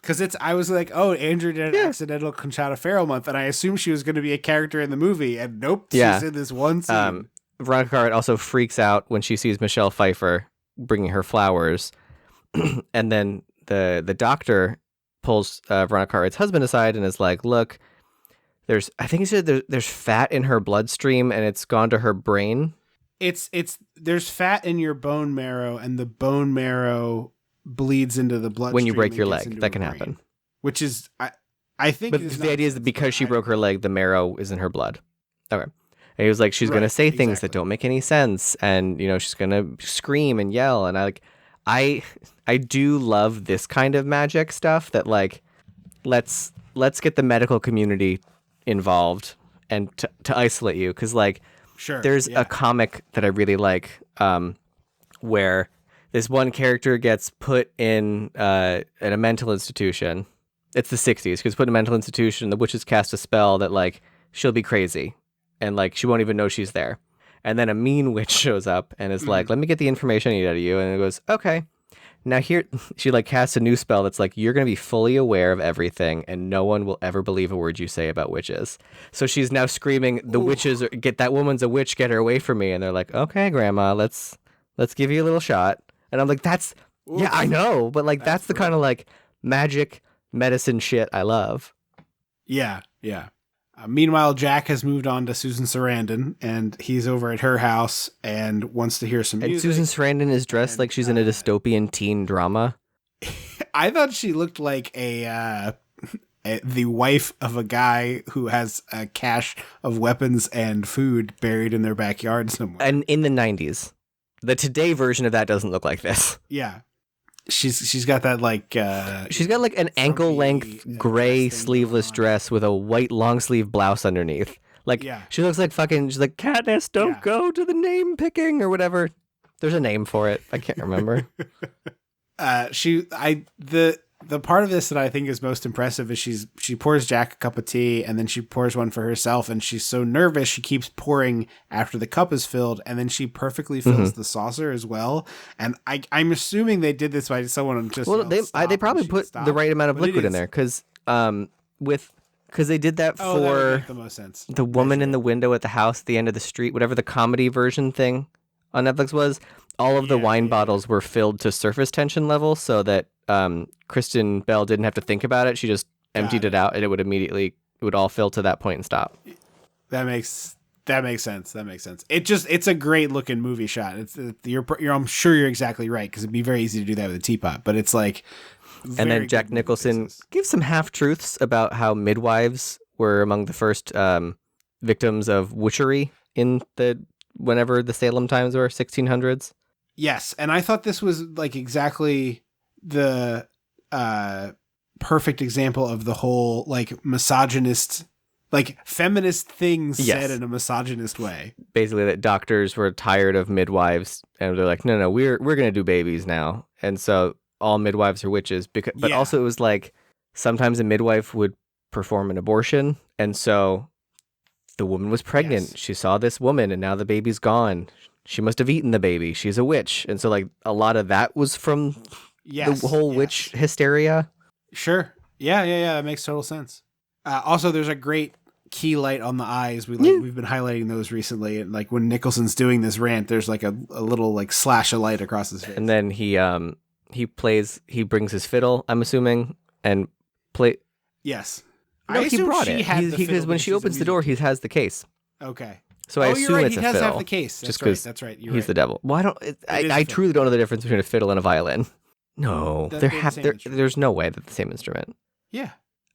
because I was like, oh, Andrew did an accidental Conchata Ferrell month, and I assumed she was going to be a character in the movie, and nope, she's in this one scene. Veronica Cartwright also freaks out when she sees Michelle Pfeiffer bringing her flowers, and then the doctor pulls Veronica Cartwright's husband aside and is like, look, I think he said there's fat in her bloodstream and it's gone to her brain. There's fat in your bone marrow, and the bone marrow bleeds into the bloodstream When you break your and gets leg, into that her can brain, happen. Which is, I think. But the idea is that because she broke her leg, the marrow is in her blood. Okay. And he was like, she's going to say things that don't make any sense. And, she's going to scream and yell. And I do love this kind of magic stuff that, like, let's get the medical community involved and to isolate you, because like there's a comic that I really like where this one character gets put in a mental institution. It's the 60s. Because put in a mental institution, the witches cast a spell that like she'll be crazy and like she won't even know she's there. And then a mean witch shows up and is like, let me get the information I need out of you. And it goes, okay. Now here, she like casts a new spell that's like, you're going to be fully aware of everything and no one will ever believe a word you say about witches. So she's now screaming, the witches, get that woman's a witch, get her away from me. And they're like, okay, grandma, let's give you a little shot. And I'm like, yeah, I know. But like, that's the kind of like magic medicine shit I love. Yeah. Meanwhile, Jack has moved on to Susan Sarandon, and he's over at her house and wants to hear some music. And Susan Sarandon is dressed like she's in a dystopian teen drama. I thought she looked like the wife of a guy who has a cache of weapons and food buried in their backyard somewhere. And in the 90s. The today version of that doesn't look like this. Yeah. She's got that like she's got like an ankle length gray sleeveless dress with a white long sleeve blouse underneath. Like she looks like she's like, Katniss, don't go to the name picking or whatever. There's a name for it. I can't remember. The part of this that I think is most impressive is she pours Jack a cup of tea and then she pours one for herself, and she's so nervous she keeps pouring after the cup is filled, and then she perfectly fills the saucer as well. And I'm assuming they did this by someone just they probably put the right amount of liquid in there because they did that for that would make the most sense. The woman in the window at the house at the end of the street, whatever the comedy version thing on Netflix was. All of the wine bottles were filled to surface tension level so that Kristen Bell didn't have to think about it. She just emptied it out and it would all fill to that point and stop. That makes sense. It's a great looking movie shot. I'm sure you're exactly right, because it'd be very easy to do that with a teapot, but it's like. And then Jack Nicholson gives some half truths about how midwives were among the first victims of witchery in whenever the Salem times were, 1600s. Yes, and I thought this was like exactly the perfect example of the whole like misogynist, like feminist things said in a misogynist way. Basically, that doctors were tired of midwives, and they're like, no, we're gonna do babies now, and so all midwives are witches. But also it was like sometimes a midwife would perform an abortion, and so the woman was pregnant. Yes. She saw this woman, and now the baby's gone. She must have eaten the baby. She's a witch. And so, like, a lot of that was from the whole witch hysteria. Sure. Yeah. That makes total sense. Also, there's a great key light on the eyes. We've been highlighting those recently. And, like, when Nicholson's doing this rant, there's, like, a little, like, slash of light across his face. And then he brings his fiddle, I'm assuming, and play. Yes. No, he brought it. Because when she opens the door, he has the case. Okay. So I assume it's a fiddle. He does have the case. That's right. He's the devil. Well, I truly don't know the difference between a fiddle and a violin. No, there's no way they're the same instrument. Yeah.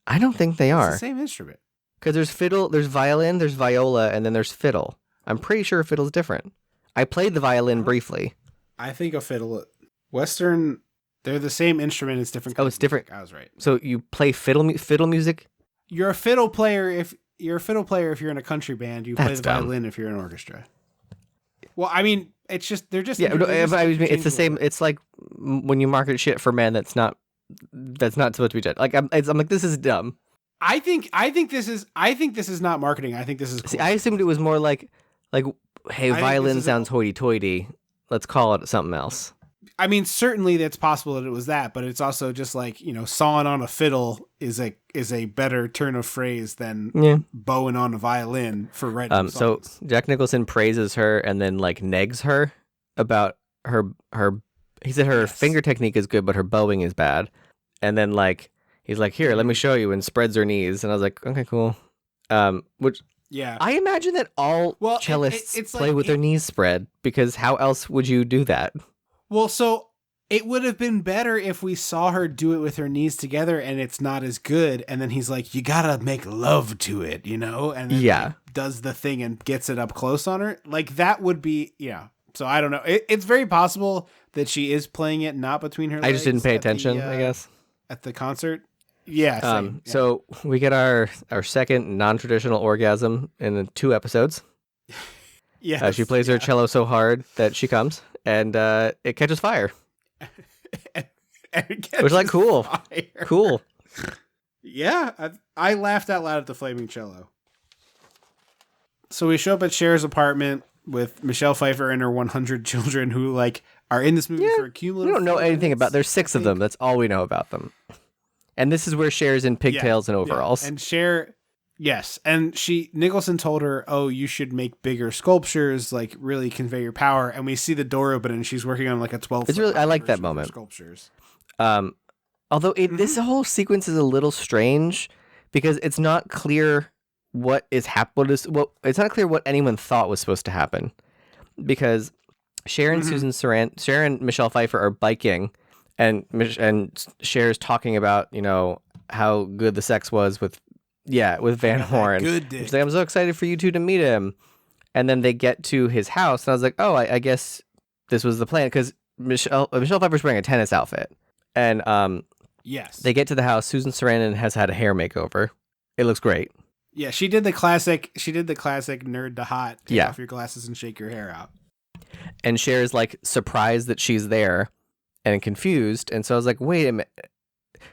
I don't think they are. It's the same instrument. Because there's fiddle, there's violin, there's viola, and then there's fiddle. I'm pretty sure a fiddle's different. I played the violin briefly. I think a fiddle, Western, they're the same instrument. It's different. Oh, it's different. I was right. So you play fiddle music? You're a fiddle player if you're in a country band. You play the violin if you're in an orchestra. Well, I mean, it's just they're just it's the same. It's like when you market shit for men that's not supposed to be judged. Like I'm like, this is dumb. I think this is not marketing. I think this is cool. See, I assumed it was more like hey, violin sounds hoity-toity. Let's call it something else. I mean, certainly that's possible that it was that, but it's also just like, sawing on a fiddle is a better turn of phrase than bowing on a violin for writing songs. So Jack Nicholson praises her and then like negs her about her. He said her finger technique is good, but her bowing is bad. And then like he's like, here, let me show you, and spreads her knees. And I was like, okay, cool. Which. Yeah, I imagine that all cellists play with their knees spread, because how else would you do that? Well, so it would have been better if we saw her do it with her knees together and it's not as good. And then he's like, you gotta make love to it, And then he does the thing and gets it up close on her. Like that would be, So I don't know. It's very possible that she is playing it not between her legs. I just didn't pay attention, I guess. At the concert. Yeah. Same. So we get our second non-traditional orgasm in the 2 episodes. Yeah. She plays her cello so hard that she comes, and it catches fire. Which, like, cool. Fire. Cool. Yeah, I laughed out loud at the flaming cello. So we show up at Cher's apartment with Michelle Pfeiffer and her 100 children who, like, are in this movie for a cumulative. We don't know 4 anything minutes, about. There's 6 of them. That's all we know about them. And this is where Cher's in pigtails and overalls. Yeah. And Cher, yes, and Nicholson told her, "Oh, you should make bigger sculptures, like really convey your power." And we see the door open, and she's working on like a 12. It's really, I like that moment. Sculptures. Although this whole sequence is a little strange because it's not clear what is it's not clear what anyone thought was supposed to happen, because Cher and Cher and Michelle Pfeiffer are biking, and Cher's talking about, you know, how good the sex was with Van Horn. Good dick. She's like, I'm so excited for you two to meet him. And then they get to his house, and I was like, oh, I guess this was the plan, because Michelle Pfeiffer's wearing a tennis outfit. And yes, they get to the house. Susan Sarandon has had a hair makeover. It looks great. Yeah, she did the classic nerd to hot. Take off your glasses and shake your hair out. And Cher is like surprised that she's there and confused. And so I was like, wait a minute.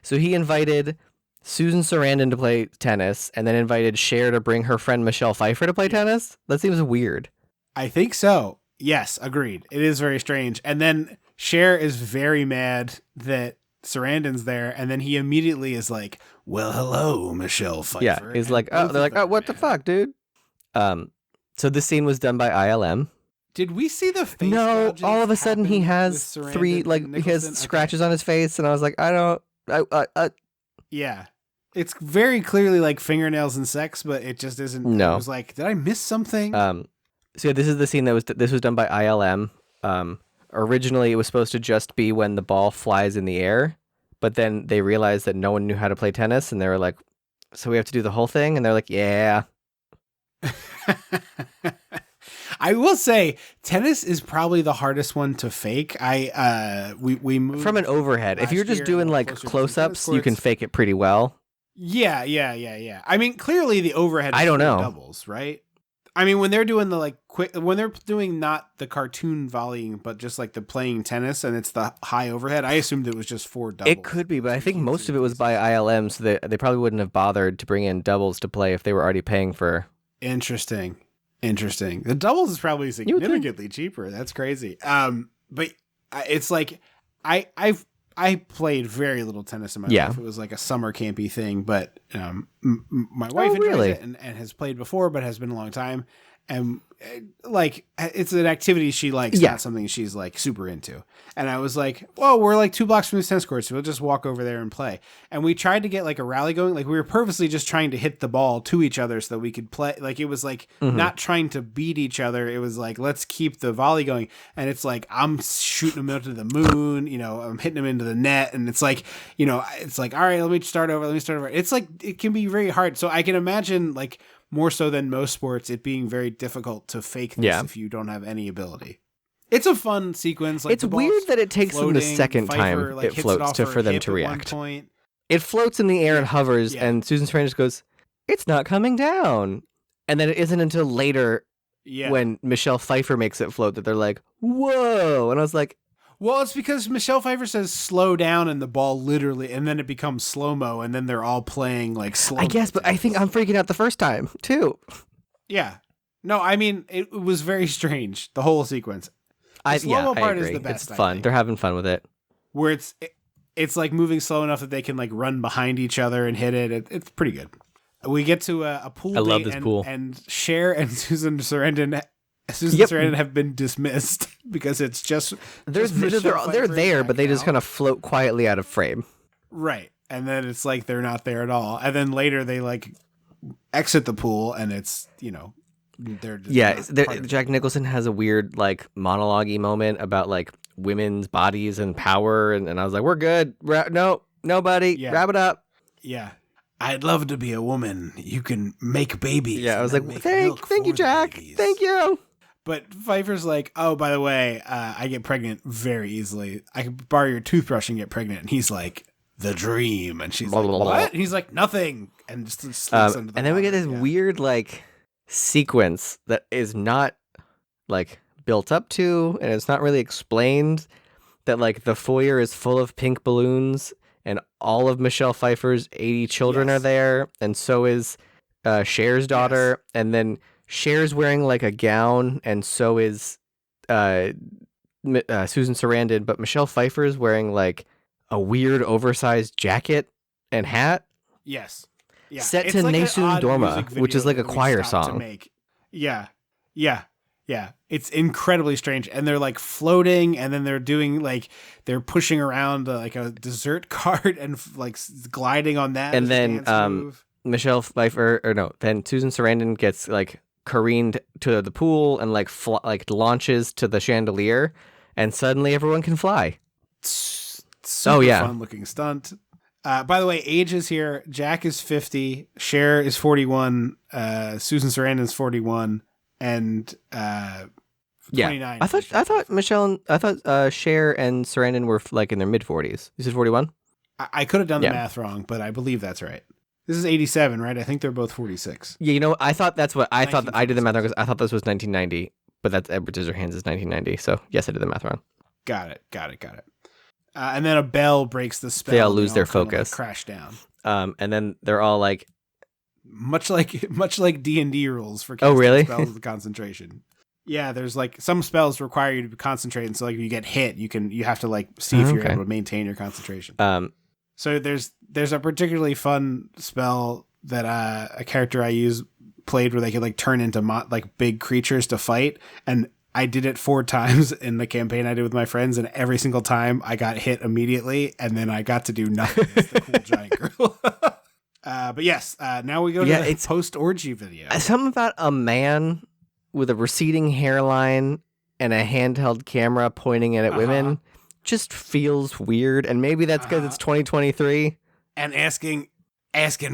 So he invited Susan Sarandon to play tennis, and then invited Cher to bring her friend Michelle Pfeiffer to play tennis? That seems weird. I think so. Yes, agreed. It is very strange. And then Cher is very mad that Sarandon's there, and then he immediately is like, well, hello, Michelle Pfeiffer. Yeah, he's like, oh, they're like, oh, what the fuck, dude? So this scene was done by ILM. Did we see the face? No, all of a sudden he has 3, like, he has scratches on his face, and I was like, yeah. It's very clearly like fingernails and sex, but it just isn't. No. I was like, did I miss something? So yeah, this is the scene this was done by ILM. Originally, it was supposed to just be when the ball flies in the air, but then they realized that no one knew how to play tennis, and they were like, so we have to do the whole thing? And they're like, yeah. I will say, tennis is probably the hardest one to fake. We moved from an overhead. If you're just doing like close-ups, you can fake it pretty well. Yeah. I mean, clearly the overhead. I don't know. Doubles, right? I mean, when they're doing the like when they're doing not the cartoon volleying, but just like the playing tennis, and it's the high overhead, I assumed it was just 4 doubles. It could be, but I think most of it was by ILM, so they probably wouldn't have bothered to bring in doubles to play if they were already paying for. Interesting. The doubles is probably significantly cheaper. That's crazy. But it's like I played very little tennis in my life. It was like a summer campy thing, but my wife enjoys it and has played before, but has been a long time. And like, it's an activity she likes, not something she's like super into. And I was like, well, we're like 2 blocks from this tennis court, so we'll just walk over there and play. And we tried to get like a rally going. Like, we were purposely just trying to hit the ball to each other so that we could play. Like, it was like not trying to beat each other. It was like, let's keep the volley going. And it's like, I'm shooting them out to the moon, you know, I'm hitting them into the net. And it's like, you know, it's like, all right, let me start over. It's like, it can be very hard. So I can imagine, like, more so than most sports, it being very difficult to fake this if you don't have any ability. It's a fun sequence. Like, it's weird that it takes them the second time it floats for them to react. It floats in the air and hovers, and Susan Sarandon just goes, it's not coming down. And then it isn't until later when Michelle Pfeiffer makes it float that they're like, whoa. And I was like, well, it's because Michelle Pfeiffer says slow down and the ball literally, and then it becomes slow-mo, and then they're all playing like slow. I guess, but I think I'm freaking out the first time too. Yeah. No, I mean, it was very strange, the whole sequence. The slow-mo part is the best. It's fun. They're having fun with it. Where it's like moving slow enough that they can like run behind each other and hit it. It's pretty good. We get to a pool. I love this pool. And Cher and Susan Sarandon have been dismissed because it's just they're there, but they just kind of float quietly out of frame. Right. And then it's like they're not there at all. And then later they like exit the pool, and it's, you know, they're just Jack Nicholson has a weird like monologue-y moment about like women's bodies and power, and I was like, we're good. Nobody. Wrap it up. Yeah. I'd love to be a woman. You can make babies. Yeah, I was like, thank you, Jack. Thank you. But Pfeiffer's like, oh, by the way, I get pregnant very easily. I can borrow your toothbrush and get pregnant. And he's like, the dream. And she's Blah, like, blah, blah. what? And he's like, nothing. And just slips into the and then we get water. this Yeah. weird like sequence that is not like built up to, and it's not really explained. That like the foyer is full of pink balloons, and all of Michelle Pfeiffer's 80 children Yes. are there, and so is Cher's daughter, and then Cher's wearing like a gown, and so is Susan Sarandon, but Michelle Pfeiffer is wearing like a weird oversized jacket and hat. Yes. Yeah. Set It's to like an Nesun odd Dorma, music which is video like a that we choir stopped to song. make. Yeah. Yeah. Yeah. It's incredibly strange. And they're like floating, and then they're doing like, they're pushing around like a dessert cart and like gliding on that. And as a then dance move. Michelle Pfeiffer, or no, then Susan Sarandon gets like careened to the pool and like launches to the chandelier, and suddenly everyone can fly. Super fun looking stunt. By the way, ages here. Jack is 50. Cher is 41. Susan Sarandon is 41. And 29. I thought Cher and Sarandon were like in their mid 40s. You said 41? I could have done the Yeah. math wrong, but I believe that's right. This is 87, right? I think they're both 46. Yeah, you know, I thought that's what I thought. I did the math wrong 1946. because I thought this was 1990, but that's Edward Scissorhands is 1990. So yes, I did the math wrong. Got it. And then a bell breaks the spell. They all and lose their kind of, focus. crash down. And then they're all like, Much like D&D rules for Oh, casting really? spells with concentration. Yeah, there's like some spells require you to concentrate, and so like if you get hit, you have to like see if you're Okay. able to maintain your concentration. so So there's a particularly fun spell that a character I use played where they could like turn into like big creatures to fight, and I did it 4 times in the campaign I did with my friends, and every single time I got hit immediately, and then I got to do nothing as the cool giant girl. But yes, now we go to the post-orgy video. something about a man with a receding hairline and a handheld camera pointing it at women just feels weird, and maybe that's because it's 2023. And asking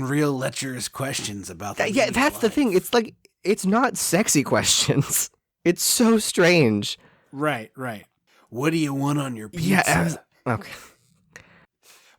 real lecherous questions about the Yeah, that's the thing. It's like it's not sexy questions. It's so strange. Right. What do you want on your pizza? Yeah. Okay.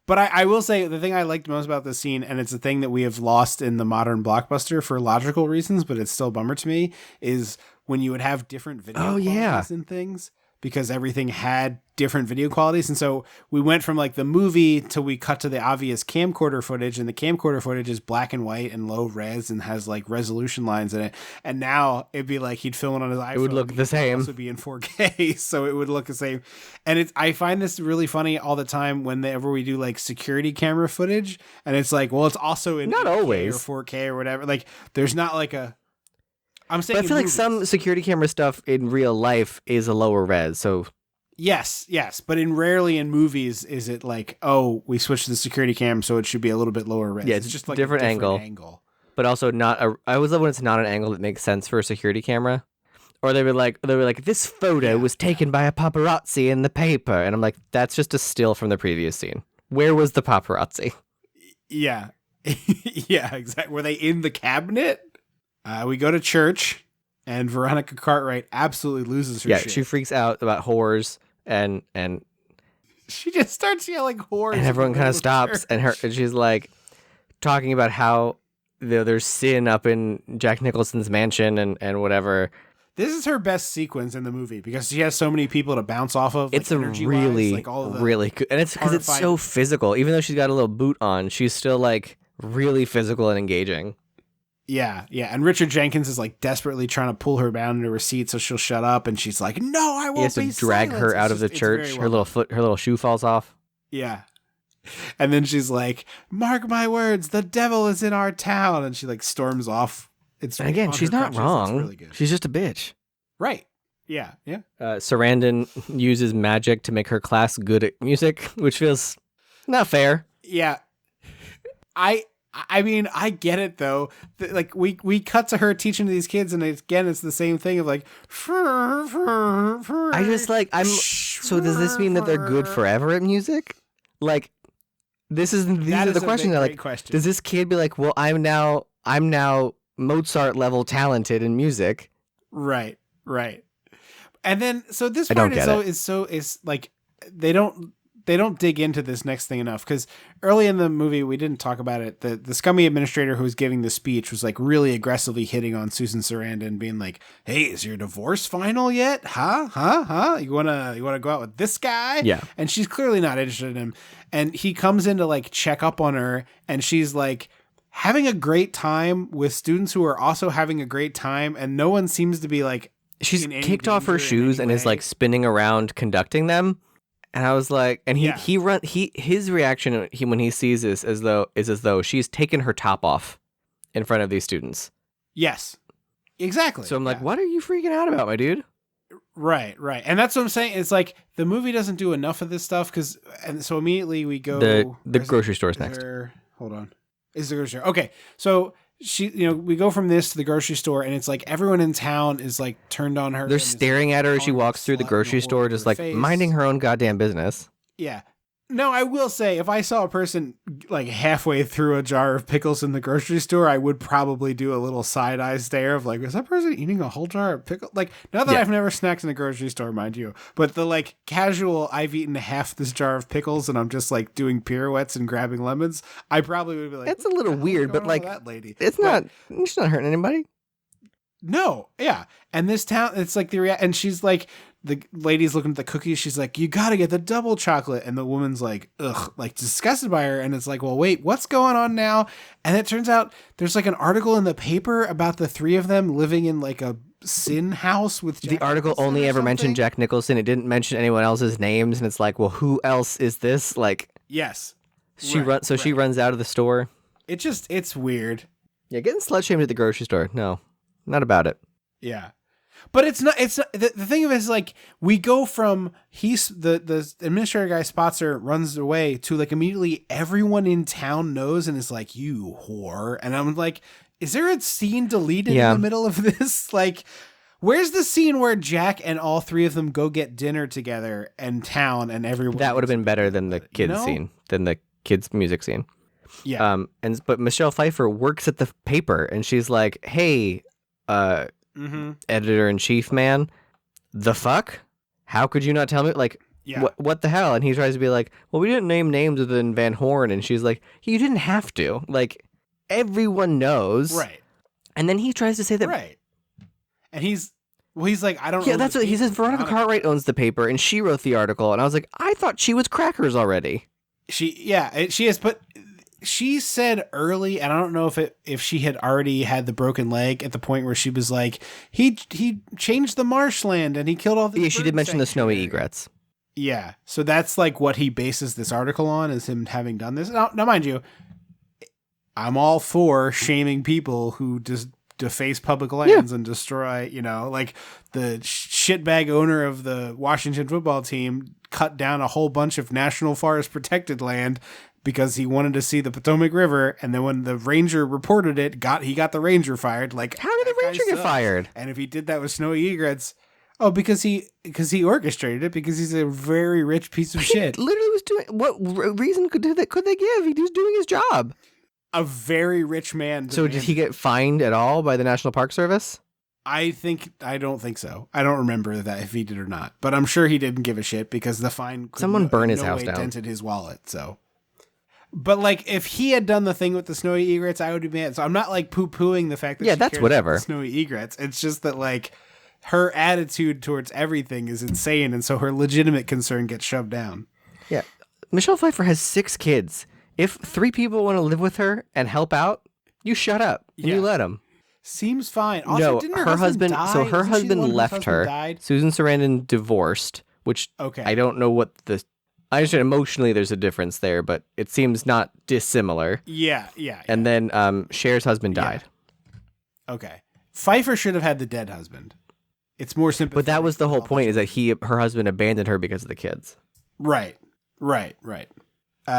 But I will say the thing I liked most about this scene, and it's a thing that we have lost in the modern blockbuster for logical reasons, but it's still a bummer to me, is when you would have different video qualities and things, because everything had different video qualities. And so we went from like the movie till we cut to the obvious camcorder footage, and the camcorder footage is black and white and low res and has like resolution lines in it. And now it'd be like he'd film it on his iPhone. It would look the same. It would also be in 4K, so it would look the same. And I find this really funny all the time whenever we do like security camera footage, and it's like, well, it's also in Not 8K always. or 4K or whatever. Like there's not like a. I'm saying, But I feel like movies. some security camera stuff in real life is a lower res. So Yes, but rarely in movies is it like, oh, we switched to the security cam, so it should be a little bit lower res. Yeah, it's just like different a angle. angle. but also not a. I always love when it's not an angle that makes sense for a security camera. Or they were like, this photo was taken by a paparazzi in the paper, and I'm like, that's just a still from the previous scene. Where was the paparazzi? Yeah, yeah, exactly. Were they in the cabinet? We go to church, and Veronica Cartwright absolutely loses her shit. She freaks out about whores, and she just starts yelling whores, and everyone kind of stops, church. and she's like talking about how there's sin up in Jack Nicholson's mansion and whatever. This is her best sequence in the movie because she has so many people to bounce off of. It's like, a energy-wise, like really good, and it's because it's so physical. Even though she's got a little boot on, she's still like really physical and engaging. Yeah, and Richard Jenkins is like desperately trying to pull her down into her seat so she'll shut up, and she's like, "No, I won't." He has to drag her out of the church. Her little shoe falls off. Yeah, and then she's like, "Mark my words, the devil is in our town," and she like storms off. It's And again, on she's her not crutches. wrong. It's really good. She's just a bitch. Right. Yeah. Sarandon uses magic to make her class good at music, which feels not fair. Yeah. I mean, I get it though. Like we cut to her teaching these kids, and again, it's the same thing of like. I just like So does this mean that they're good forever at music? Like, these are the questions. Like, question. Does this kid be like, well, I'm now Mozart level talented in music? Right. And then so this I don't part get it. is like they don't dig into this next thing enough, because early in the movie we didn't talk about it. The scummy administrator who was giving the speech was like really aggressively hitting on Susan Sarandon, being like, "Hey, is your divorce final yet? Huh? You wanna go out with this guy?" Yeah. And she's clearly not interested in him. And he comes in to like check up on her, and she's like having a great time with students who are also having a great time, and no one seems to be like, she's kicked off her shoes and is like spinning around conducting them. And I was like, and his reaction when he sees this is as though she's taken her top off in front of these students. Yes, exactly. So I'm like, what are you freaking out about, my dude? Right. And that's what I'm saying. It's like the movie doesn't do enough of this stuff and so immediately we go. The grocery store's next. Hold on. Is the grocery store? Okay. So we go from this to the grocery store, and it's like everyone in town is like turned on her. They're staring at her as she walks through the grocery store, just like minding her own goddamn business. Yeah. No, I will say, if I saw a person like halfway through a jar of pickles in the grocery store, I would probably do a little side eye stare of like, is that person eating a whole jar of pickles? Like, not that I've never snacked in a grocery store, mind you, but the like casual, I've eaten half this jar of pickles and I'm just like doing pirouettes and grabbing lemons, I probably would be like, it's a little weird, but like, that lady? It's not hurting anybody. No, yeah. And this town, it's like and she's like, the lady's looking at the cookies. She's like, you got to get the double chocolate. And the woman's like, ugh, like disgusted by her. And it's like, well, wait, what's going on now? And it turns out there's like an article in the paper about the three of them living in like a sin house with Jack The article Nicholson only or ever mentioned something. Jack Nicholson. It didn't mention anyone else's names. And it's like, well, who else is this? Like, Yes. she runs out of the store. It's weird. Yeah, getting slut shamed at the grocery store. No, not about it. Yeah. But it's not the thing of it is like we go from the administrator guy spots her, runs away, to like immediately everyone in town knows and is like, you whore. And I'm like, is there a scene deleted in the middle of this? Like, where's the scene where Jack and all three of them go get dinner together in town and everyone? That would have been better than the kids scene, than the kids music scene. Yeah. But Michelle Pfeiffer works at the paper and she's like, hey, editor-in-chief man, the fuck? How could you not tell me? Like, what the hell? And he tries to be like, well, we didn't name names other than Van Horn. And she's like, you didn't have to. Like, everyone knows. Right. And then he tries to say that. Right. And he's like, I don't know. Yeah, that's what he says. Veronica Cartwright owns the paper and she wrote the article. And I was like, I thought she was crackers already. She is, but she said early, and I don't know if she had already had the broken leg at the point where she was like, he changed the marshland and he killed all the. Yeah, she did mention the snowy egrets. Yeah, so that's like what he bases this article on, is him having done this. Now mind you, I'm all for shaming people who just deface public lands and destroy, like the shitbag owner of the Washington football team cut down a whole bunch of national forest protected land because he wanted to see the Potomac River, and then when the ranger reported it, he got the ranger fired. Like, how did the ranger get fired? And if he did that with snowy egrets, because he orchestrated it, because he's a very rich piece of shit. Literally was doing, what reason could they give? He was doing his job. A very rich man. So did he get fined at all by the National Park Service? I don't think so. I don't remember that if he did or not, but I'm sure he didn't give a shit because the fine. Someone burned his house down. Dented his wallet. So. But like, if he had done the thing with the snowy egrets, I would be mad. So I'm not like poo-pooing the fact that that's cares whatever. about the snowy egrets. It's just that like her attitude towards everything is insane, and so her legitimate concern gets shoved down. Yeah, Michelle Pfeiffer has 6 kids. If 3 people want to live with her and help out, you shut up and you let them. Seems fine. Also, no, didn't her husband. die? So her Isn't she the husband one whose left husband her. died? Susan Sarandon divorced, which I don't know what the. I understand emotionally there's a difference there, but it seems not dissimilar. Yeah. And then Cher's husband died. Okay. Pfeiffer should have had the dead husband. It's more simple. But that was the whole point, is that her husband abandoned her because of the kids. Right.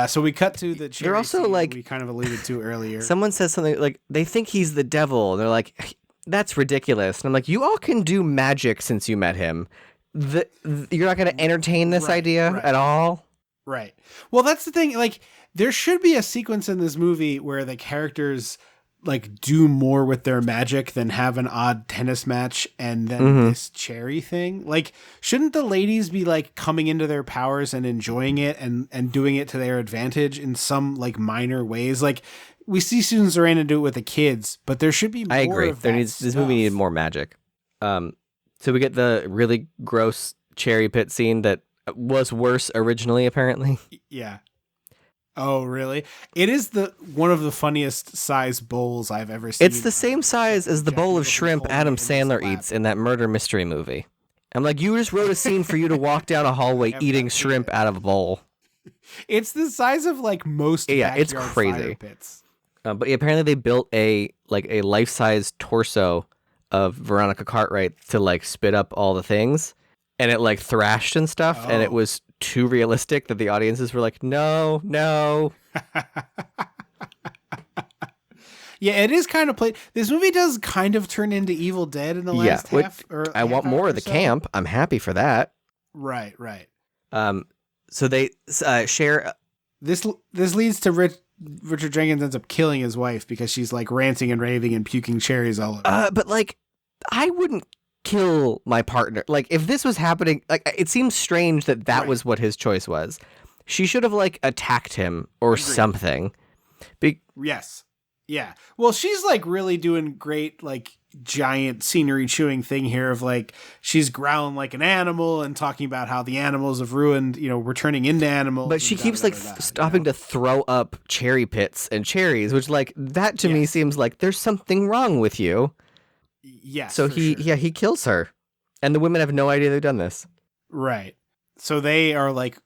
So we cut to the cherry They're also scene like, we kind of alluded to earlier. Someone says something like, they think he's the devil. And they're like, that's ridiculous. And I'm like, you all can do magic since you met him. You're not going to entertain this idea at all? Right. Well, that's the thing. Like, there should be a sequence in this movie where the characters like do more with their magic than have an odd tennis match and then this cherry thing. Like, shouldn't the ladies be like coming into their powers and enjoying it and doing it to their advantage in some like minor ways? Like, we see Susan Sarandon do it with the kids, but there should be more. I agree. Of This movie needed more magic. So we get the really gross cherry pit scene that was worse originally, apparently. Yeah. Oh, really? It is one of the funniest size bowls I've ever seen. It's the same size as the Jack bowl of Nicholson shrimp holding Adam it in his Sandler lap. eats in that murder mystery movie. I'm like, you just wrote a scene for you to walk down a hallway have eating not seen shrimp it. out of a bowl. It's the size of like most Yeah, it's backyard crazy. fire pits. But apparently they built a life-size torso of Veronica Cartwright to like spit up all the things, and it like thrashed and stuff, and it was too realistic that the audiences were like, no. Yeah, it is kind of played. This movie does kind of turn into Evil Dead in the last half. I want more of the camp. I'm happy for that. Right. So they share. This leads to Richard Jenkins ends up killing his wife because she's like ranting and raving and puking cherries all over. But like, I wouldn't kill my partner. Like, if this was happening, like, it seems strange that was what his choice was. She should have like attacked him or something. Yes. Yeah. Well, she's like really doing great, like giant scenery chewing thing here of like, she's growling like an animal and talking about how the animals have ruined, we're turning into animals. But she keeps like stopping to throw up cherry pits and cherries, which like that to me seems like there's something wrong with you. Yes. So he kills her, and the women have no idea they've done this. Right. So they are like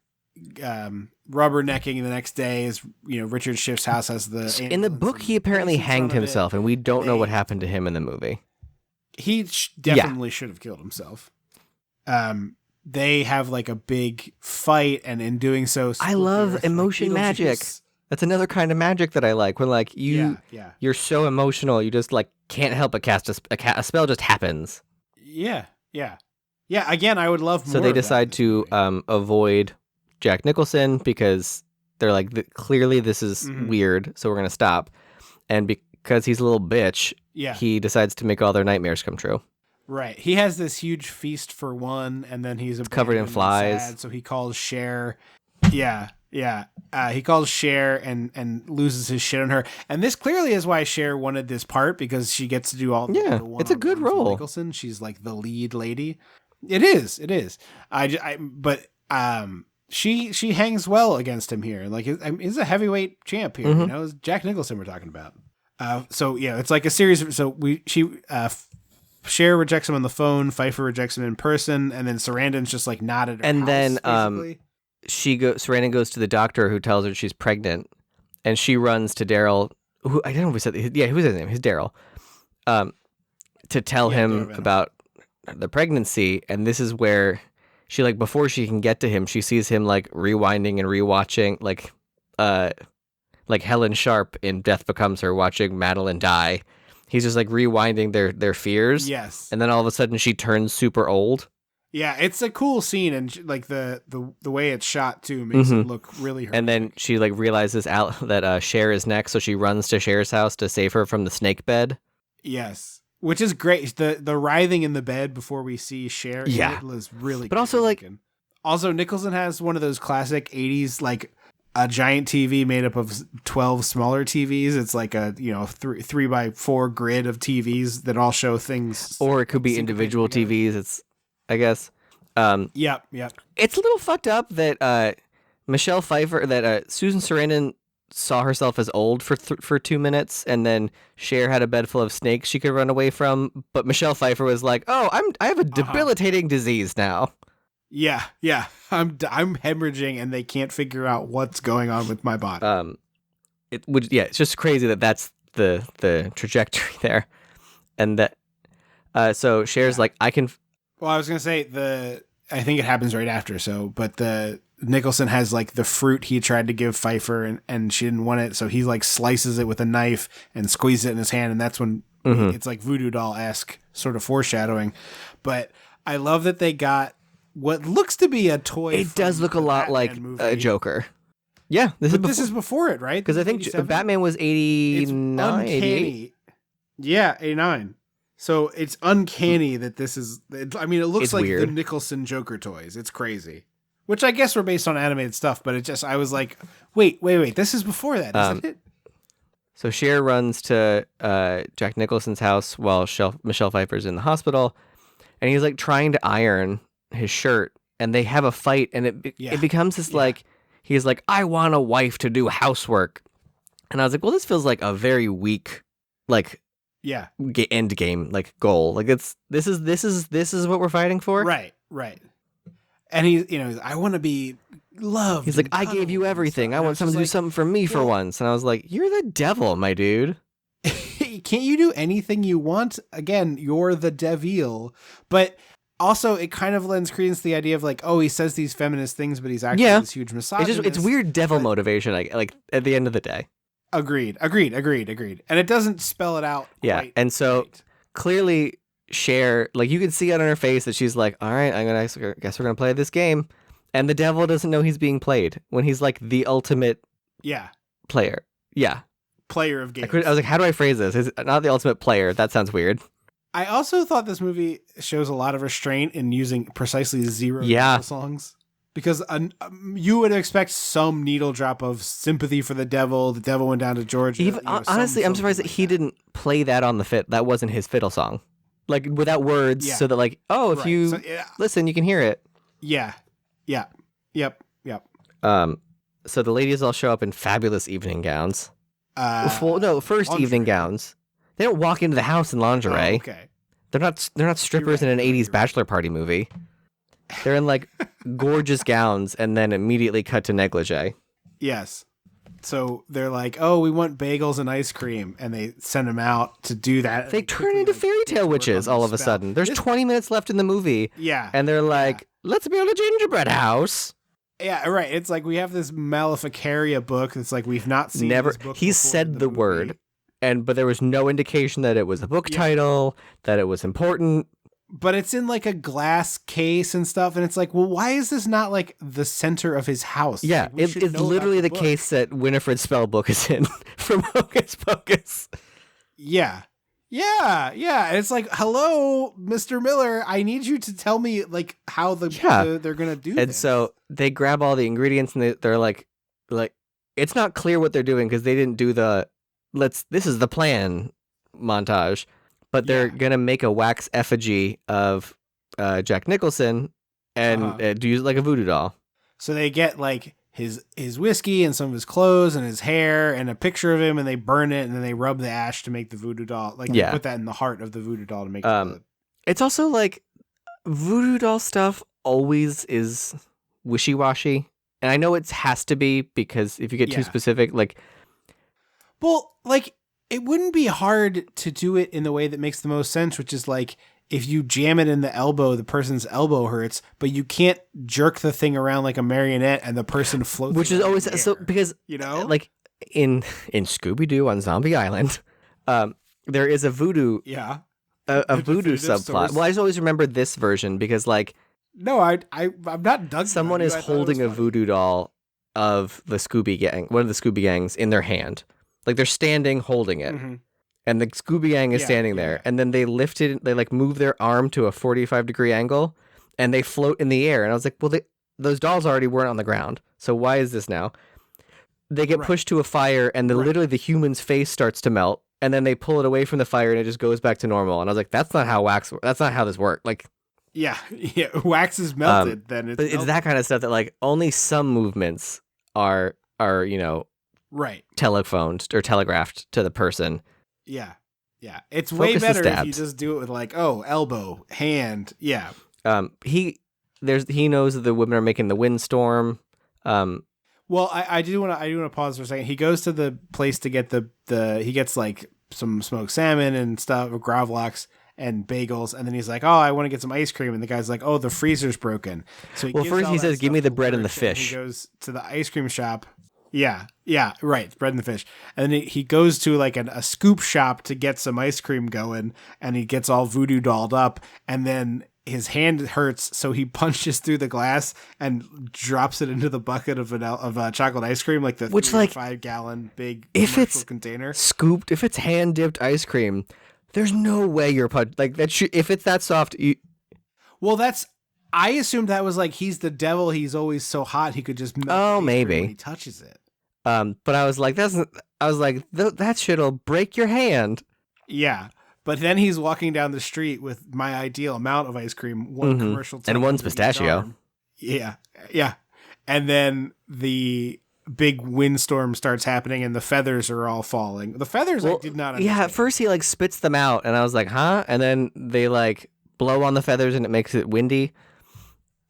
rubbernecking the next day as Richard Schiff's house has the in the book he apparently hanged himself, and we don't know what happened to him in the movie. He definitely should have killed himself. They have like a big fight, and in doing so, I love emotion magic. That's another kind of magic that I like, when like you're so emotional you just like can't help but cast a spell just happens. Yeah. Again, I would love more. So they decide to avoid Jack Nicholson because they're like, clearly this is weird, so we're gonna stop. And because he's a little bitch, he decides to make all their nightmares come true. Right. He has this huge feast for one, and then he's covered in flies. Sad, so he calls Cher. Yeah. He calls Cher and loses his shit on her. And this clearly is why Cher wanted this part, because she gets to do all the it's a good role. Nicholson. She's like the lead lady. It is. But she hangs well against him here. Like, he's a heavyweight champ here. It's Jack Nicholson we're talking about. So yeah, it's like a series of, Cher rejects him on the phone, Pfeiffer rejects him in person, and then Sarandon's just like not at her and house, then basically. Sarandon goes to the doctor, who tells her she's pregnant, and she runs to Daryl, who I don't know if we said, who's his name? He's Daryl, to tell him about the pregnancy. And this is where she, like, before she can get to him, she sees him like rewinding and rewatching, like Helen Sharp in Death Becomes Her watching Madeline die. He's just like rewinding their fears. Yes. And then all of a sudden she turns super old. Yeah, it's a cool scene, and like the way it's shot too makes it look really horrific. And then she like realizes that Cher is next, so she runs to Cher's house to save her from the snake bed. Yes, which is great. The writhing in the bed before we see Cher is really. But also also Nicholson has one of those classic 80s like a giant TV made up of 12 smaller TVs. It's like a 3x4 grid of TVs that all show things. Or it could be individual TVs. It's, I guess. Yep. It's a little fucked up that Michelle Pfeiffer, that Susan Sarandon saw herself as old for 2 minutes, and then Cher had a bed full of snakes she could run away from. But Michelle Pfeiffer was like, "Oh, I have a debilitating disease now." Yeah. I'm hemorrhaging, and they can't figure out what's going on with my body. It's just crazy that that's the trajectory there, and that. So Cher's like, I can. Well, I was gonna say I think it happens right after. So, but the Nicholson has like the fruit he tried to give Pfeiffer, and she didn't want it, so he like slices it with a knife and squeezes it in his hand, and that's when it's like voodoo doll-esque sort of foreshadowing. But I love that they got what looks to be a toy. It does look a lot like a Joker. Yeah, This is before it, right? Because I think 87? Batman was 89, 88. Yeah, 89. So it's uncanny that this is. I mean, it looks It's like weird. the Nicholson Joker toys. It's crazy. Which I guess were based on animated stuff, but I was like, wait. This is before that, isn't it? So Cher runs to Jack Nicholson's house while Michelle Pfeiffer's in the hospital, and he's like trying to iron his shirt, and they have a fight, and it becomes this like, he's like, I want a wife to do housework, and I was like, well, this feels like a very weak, like, end game, like, goal. Like, this is what we're fighting for, right. And he's I want to be loved. He's like, I gave you everything. I want someone to do something for me for once. And I was like, you're the devil, my dude. Can't you do anything you want? Again, you're the devil. But also, it kind of lends credence to the idea of like, oh, he says these feminist things, but he's actually this huge misogynist. It's weird devil motivation, like at the end of the day. Agreed. And it doesn't spell it out. Yeah. And so clearly Cher, like, you can see it on her face that she's like, all right, I guess we're gonna play this game, and the devil doesn't know he's being played when he's like the ultimate player. Player of games. I was like, how do I phrase this? Is not the ultimate player? That sounds weird. I also thought this movie shows a lot of restraint in using precisely 0 needle songs, because you would expect some needle drop of sympathy for the devil. The devil went down to Georgia. Honestly, I'm surprised that he didn't play that on the fit. That wasn't his fiddle song. Like, without words, so that, like, if you listen, you can hear it. Yep. So the ladies all show up in fabulous evening gowns. Evening gowns. They don't walk into the house in lingerie. Oh, okay. They're not strippers in an 80s bachelor party movie. They're in, like, gorgeous gowns and then immediately cut to negligee. Yes. So they're like, oh, we want bagels and ice cream, and they send them out to do that. They turn into fairy tale witches all of a sudden. There's 20 minutes left in the movie. Yeah. And they're like, let's build a gingerbread house. Yeah, right. It's like we have this Maleficaria book. It's like we've not seen this book He said the word, but there was no indication that it was a book title, that it was important. But it's in like a glass case and stuff, and it's like, well, why is this not like the center of his house? Yeah, like, it's literally the case that Winifred Spellbook is in from Hocus Pocus. Yeah. And it's like, hello, Mr. Miller, I need you to tell me like how they're gonna do this. And so they grab all the ingredients, and they're like, it's not clear what they're doing because they didn't do the this is the plan montage. But they're going to make a wax effigy of Jack Nicholson and use it like a voodoo doll. So they get like his whiskey and some of his clothes and his hair and a picture of him, and they burn it, and then they rub the ash to make the voodoo doll. Like, they put that in the heart of the voodoo doll to make it. It's also like voodoo doll stuff always is wishy-washy. And I know it has to be, because if you get too specific, like... Well, like... It wouldn't be hard to do it in the way that makes the most sense, which is like, if you jam it in the elbow, the person's elbow hurts, but you can't jerk the thing around like a marionette and the person floats. Which is always so, because, like in Scooby-Doo on Zombie Island, there is a voodoo, a voodoo subplot. Well, I just always remember this version because, like, no, I'm not done. Someone is holding a voodoo doll of the Scooby gang, one of the Scooby gangs, in their hand. Like, they're standing holding it, and the Scooby Gang is standing there, and then they lift it, they, like, move their arm to a 45-degree angle, and they float in the air. And I was like, well, those dolls already weren't on the ground, so why is this now? They get pushed to a fire, and literally the human's face starts to melt, and then they pull it away from the fire, and it just goes back to normal. And I was like, that's not how this works. Like, wax is melted, then it's it's that kind of stuff that, like, only some movements are telephoned or telegraphed to the person. Yeah. It's way better if you just do it with like, elbow, hand. Yeah. He knows that the women are making the windstorm. Well, I do want to pause for a second. He goes to the place to get he gets like some smoked salmon and stuff, gravlax and bagels, and then he's like, I want to get some ice cream, and the guy's like, the freezer's broken. So first he says, give me the bread and the fish. He goes to the ice cream shop. Yeah, right. Bread and the fish. And then he goes to like a scoop shop to get some ice cream going, and he gets all voodoo dolled up. And then his hand hurts, so he punches through the glass and drops it into the bucket of chocolate ice cream, like the 5-gallon big commercial container. Scooped, if it's hand dipped ice cream, there's no way you're like that. If it's that soft, well, I assumed that was like he's the devil. He's always so hot he could just melt the ice cream maybe when he touches it. But I was like, that shit'll break your hand. Yeah. But then he's walking down the street with my ideal amount of ice cream, one commercial and one's pistachio. Yeah. Yeah. And then the big windstorm starts happening and the feathers are all falling. The feathers I did not understand. Yeah, at first he like spits them out and I was like, huh? And then they like blow on the feathers and it makes it windy.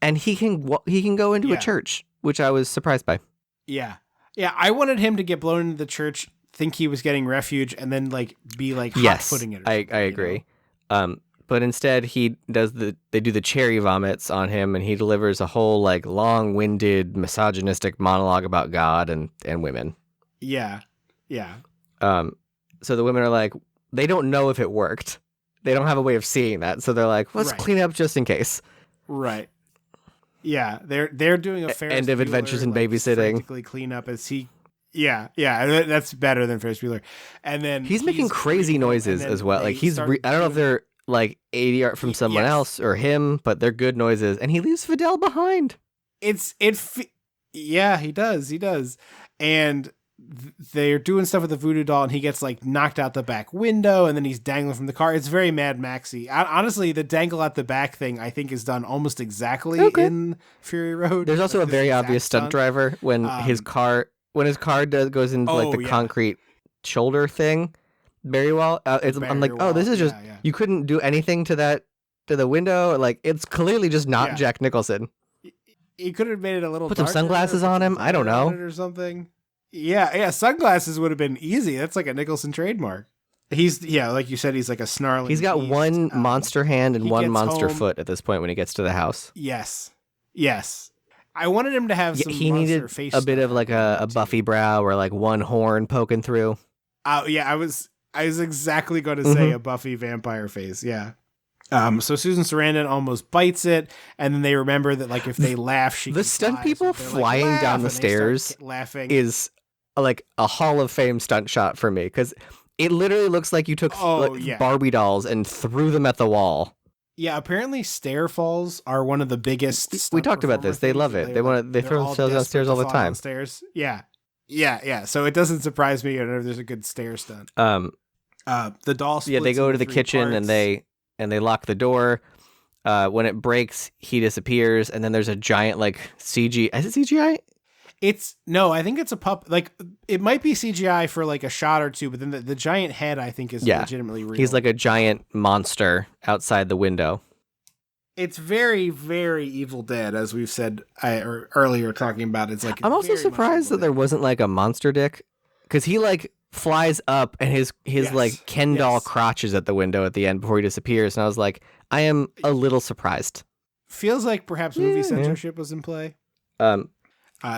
And he can go into a church, which I was surprised by. Yeah. Yeah, I wanted him to get blown into the church, think he was getting refuge, and then like be like hot-footing it. I agree. But instead they do the cherry vomits on him, and he delivers a whole like long-winded misogynistic monologue about God and women. Yeah. Yeah. So the women are like, they don't know if it worked. They don't have a way of seeing that. So they're like, let's clean up just in case. Right. Yeah, they're doing a Ferris End of Bueller, Adventures in like, Babysitting. Practically clean up as he. Yeah, that's better than Ferris Bueller. And then he's making crazy noises as well. Like I don't know if they're like ADR from someone else or him, but they're good noises. And he leaves Fidel behind. Yeah, he does. And they're doing stuff with the voodoo doll, and he gets like knocked out the back window, and then he's dangling from the car. It's very Mad Maxy. Honestly, the dangle out the back thing I think is done almost exactly in Fury Road. There's also a very obvious stunt driver when his car goes into like the concrete shoulder thing very well. I'm like, this is just you couldn't do anything to the window. Like it's clearly just not Jack Nicholson. He could have made it a little. Put some sunglasses on him. I don't know, or something. Yeah, sunglasses would have been easy. That's like a Nicholson trademark. He's like you said, he's like a snarling. He's got beast. one monster hand and one monster foot at this point when he gets to the house. Yes. I wanted him to have some. He needed a bit of like a Buffy brow or like one horn poking through. Yeah, I was exactly going to say a Buffy vampire face. Yeah. So Susan Sarandon almost bites it, and then they remember that like if they laugh, she. The stunt people flying down the stairs laughing is like a Hall of Fame stunt shot for me because it literally looks like you took Barbie dolls and threw them at the wall. Yeah, apparently stair falls are one of the biggest. We talked about this. They love it. They throw themselves downstairs all the time. Stairs. Yeah. So it doesn't surprise me whenever there's a good stair stunt. The doll. Yeah, they go to the kitchen parts. and they lock the door. When it breaks, he disappears, and then there's a giant like CG. Is it CGI? I think it's a pup. Like it might be CGI for like a shot or two, but then the giant head I think is legitimately real. He's like a giant monster outside the window. It's very, very Evil Dead, as we've said earlier talking about. It's like I'm also surprised that there wasn't like a monster dick, because he like flies up and his like Ken doll crotch is at the window at the end before he disappears, and I was like, I am a little surprised. Feels like perhaps movie censorship was in play.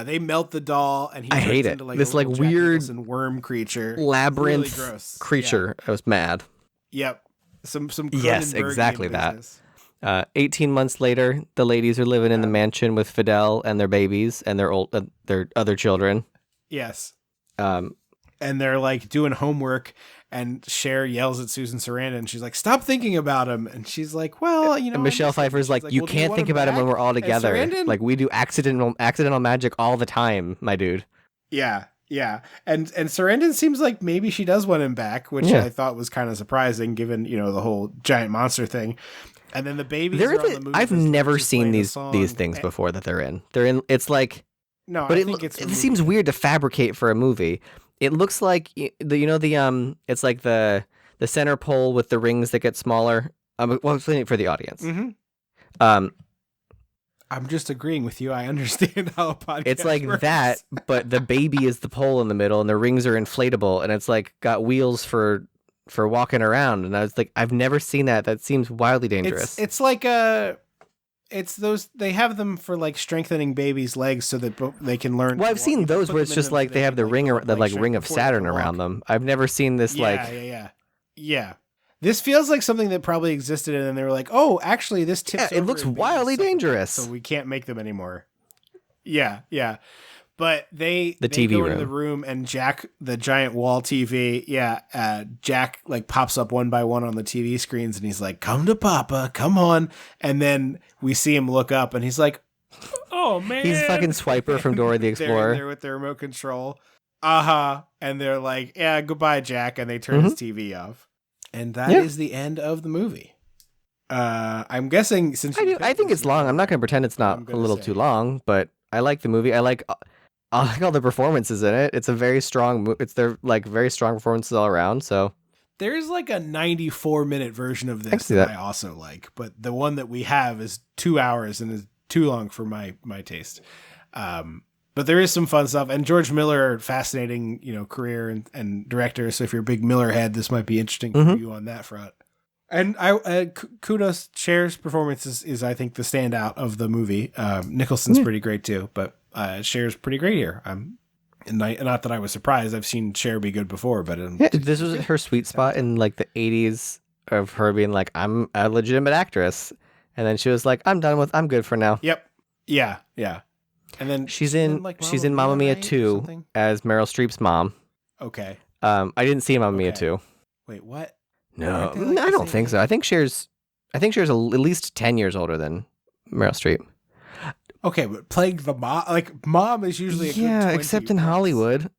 They melt the doll, and he I hate it. Into, like, this like Jack weird Nicholson worm creature, labyrinth really gross. creature. I was mad. Yep. Some yes, exactly business. that. 18 months later, the ladies are living in the mansion with Fidel and their babies and their other children. Yes. And they're like doing homework, and Cher yells at Susan Sarandon, and she's like, "Stop thinking about him." And she's like, "Well, you know." And Michelle Pfeiffer's like, "You can't think about him when we're all together. Like we do accidental magic all the time, my dude." Yeah. And Sarandon seems like maybe she does want him back, which I thought was kind of surprising, given the whole giant monster thing. And then the babies are on the move. I've never seen these things before that they're in. They're in. It's like no, but I think it seems weird to fabricate for a movie. It looks like it's like the center pole with the rings that get smaller. Well, I'm explaining it for the audience. Mm-hmm. I'm just agreeing with you. I understand how a podcast It's like works. that, but the baby is the pole in the middle, and the rings are inflatable, and it's like got wheels for walking around. And I was like, I've never seen that. That seems wildly dangerous. It's like it's those, they have them for like strengthening babies' legs so that they can learn. Well, I've seen those where it's just like they have the ring of Saturn around them. I've never seen this Yeah. This feels like something that probably existed, and then they were like, "Oh, actually, this tips." Yeah, it over looks and being wildly something, dangerous. so we can't make them anymore. Yeah, yeah. But they TV go room. into the room, and Jack, the giant wall TV, Jack like pops up one by one on the TV screens, and he's like, "Come to Papa, come on!" And then we see him look up, and he's like, "Oh man!" He's fucking Swiper from Dora the They're Explorer. in there with their remote control. And they're like, "Yeah, goodbye, Jack," and they turn his TV off. And that is the end of the movie. I'm guessing since I think it's long. I'm not going to pretend it's not a little too long, but I like the movie. I like all the performances in it. It's a very strong. It's their like very strong performances all around. So there's like a 94-minute version of this that I also like, but the one that we have is 2 hours and is too long for my taste. But there is some fun stuff, and George Miller, fascinating, career and director. So if you're a big Miller head, this might be interesting for you on that front. And kudos, Cher's performance is I think the standout of the movie. Nicholson's pretty great too, but Cher's pretty great here. Not that I was surprised. I've seen Cher be good before, but this was her sweet spot in like the 80s of her being like, I'm a legitimate actress, and then she was like, I'm good for now. Yep. Yeah. And then she's in Mamma Mia 2 as Meryl Streep's mom. Okay. I didn't see Mamma Mia 2. Wait, what? No, I don't think so. I think Cher's at least 10 years older than Meryl Streep. Okay, but playing the mom, like mom is usually a good 20 except in plus. Hollywood,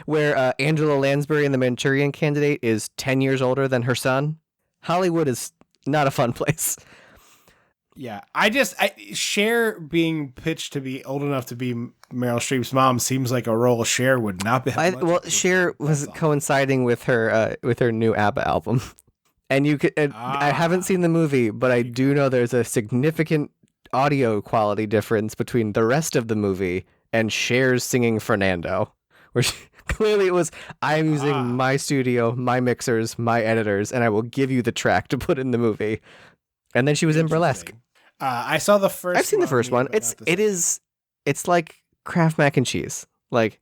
where Angela Lansbury in The Manchurian Candidate is 10 years older than her son. Hollywood is not a fun place. Yeah, Cher being pitched to be old enough to be Meryl Streep's mom seems like a role Cher would not be. Cher was coinciding with her new ABBA album, and you could. I haven't seen the movie, but I do know there's a significant audio quality difference between the rest of the movie and Cher's singing Fernando, where clearly it was, I'm using my studio, my mixers, my editors, and I will give you the track to put in the movie. And then she was in Burlesque. I saw the first. I've seen the first one. It's like Kraft mac and cheese. Like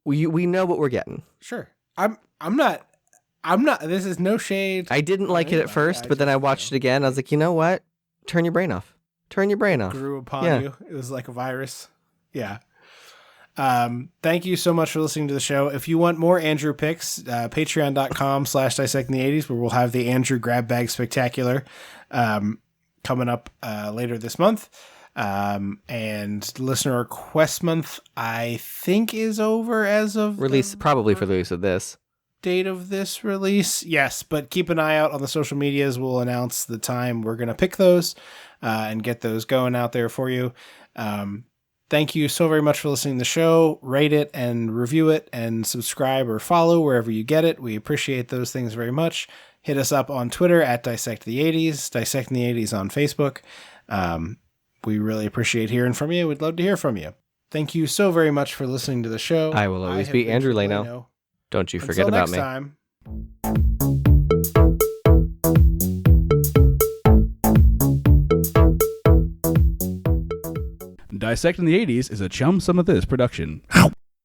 we know what we're getting. Sure. I'm not. This is no shade. I didn't like it at first, but then I watched it again. I was like, you know what? Turn your brain off. Turn your brain off. Grew upon you. It was like a virus. Yeah. Thank you so much for listening to the show. If you want more Andrew picks, patreon.com/dissectingtheeighties, where we'll have the Andrew Grab Bag Spectacular coming up later this month. And listener request month, I think, is over as of release, probably for the release of this. Date of this release. Yes, but keep an eye out on the social medias. We'll announce the time we're going to pick those and get those going out there for you. Thank you so very much for listening to the show. Rate it and review it and subscribe or follow wherever you get it. We appreciate those things very much. Hit us up on Twitter at DissectThe80s, Dissecting the 80s on Facebook. We really appreciate hearing from you. We'd love to hear from you. Thank you so very much for listening to the show. I will always be Andrew Leno. Don't you forget about me. Until next time. Dissecting the 80s is a Chum Some of This production. Ow.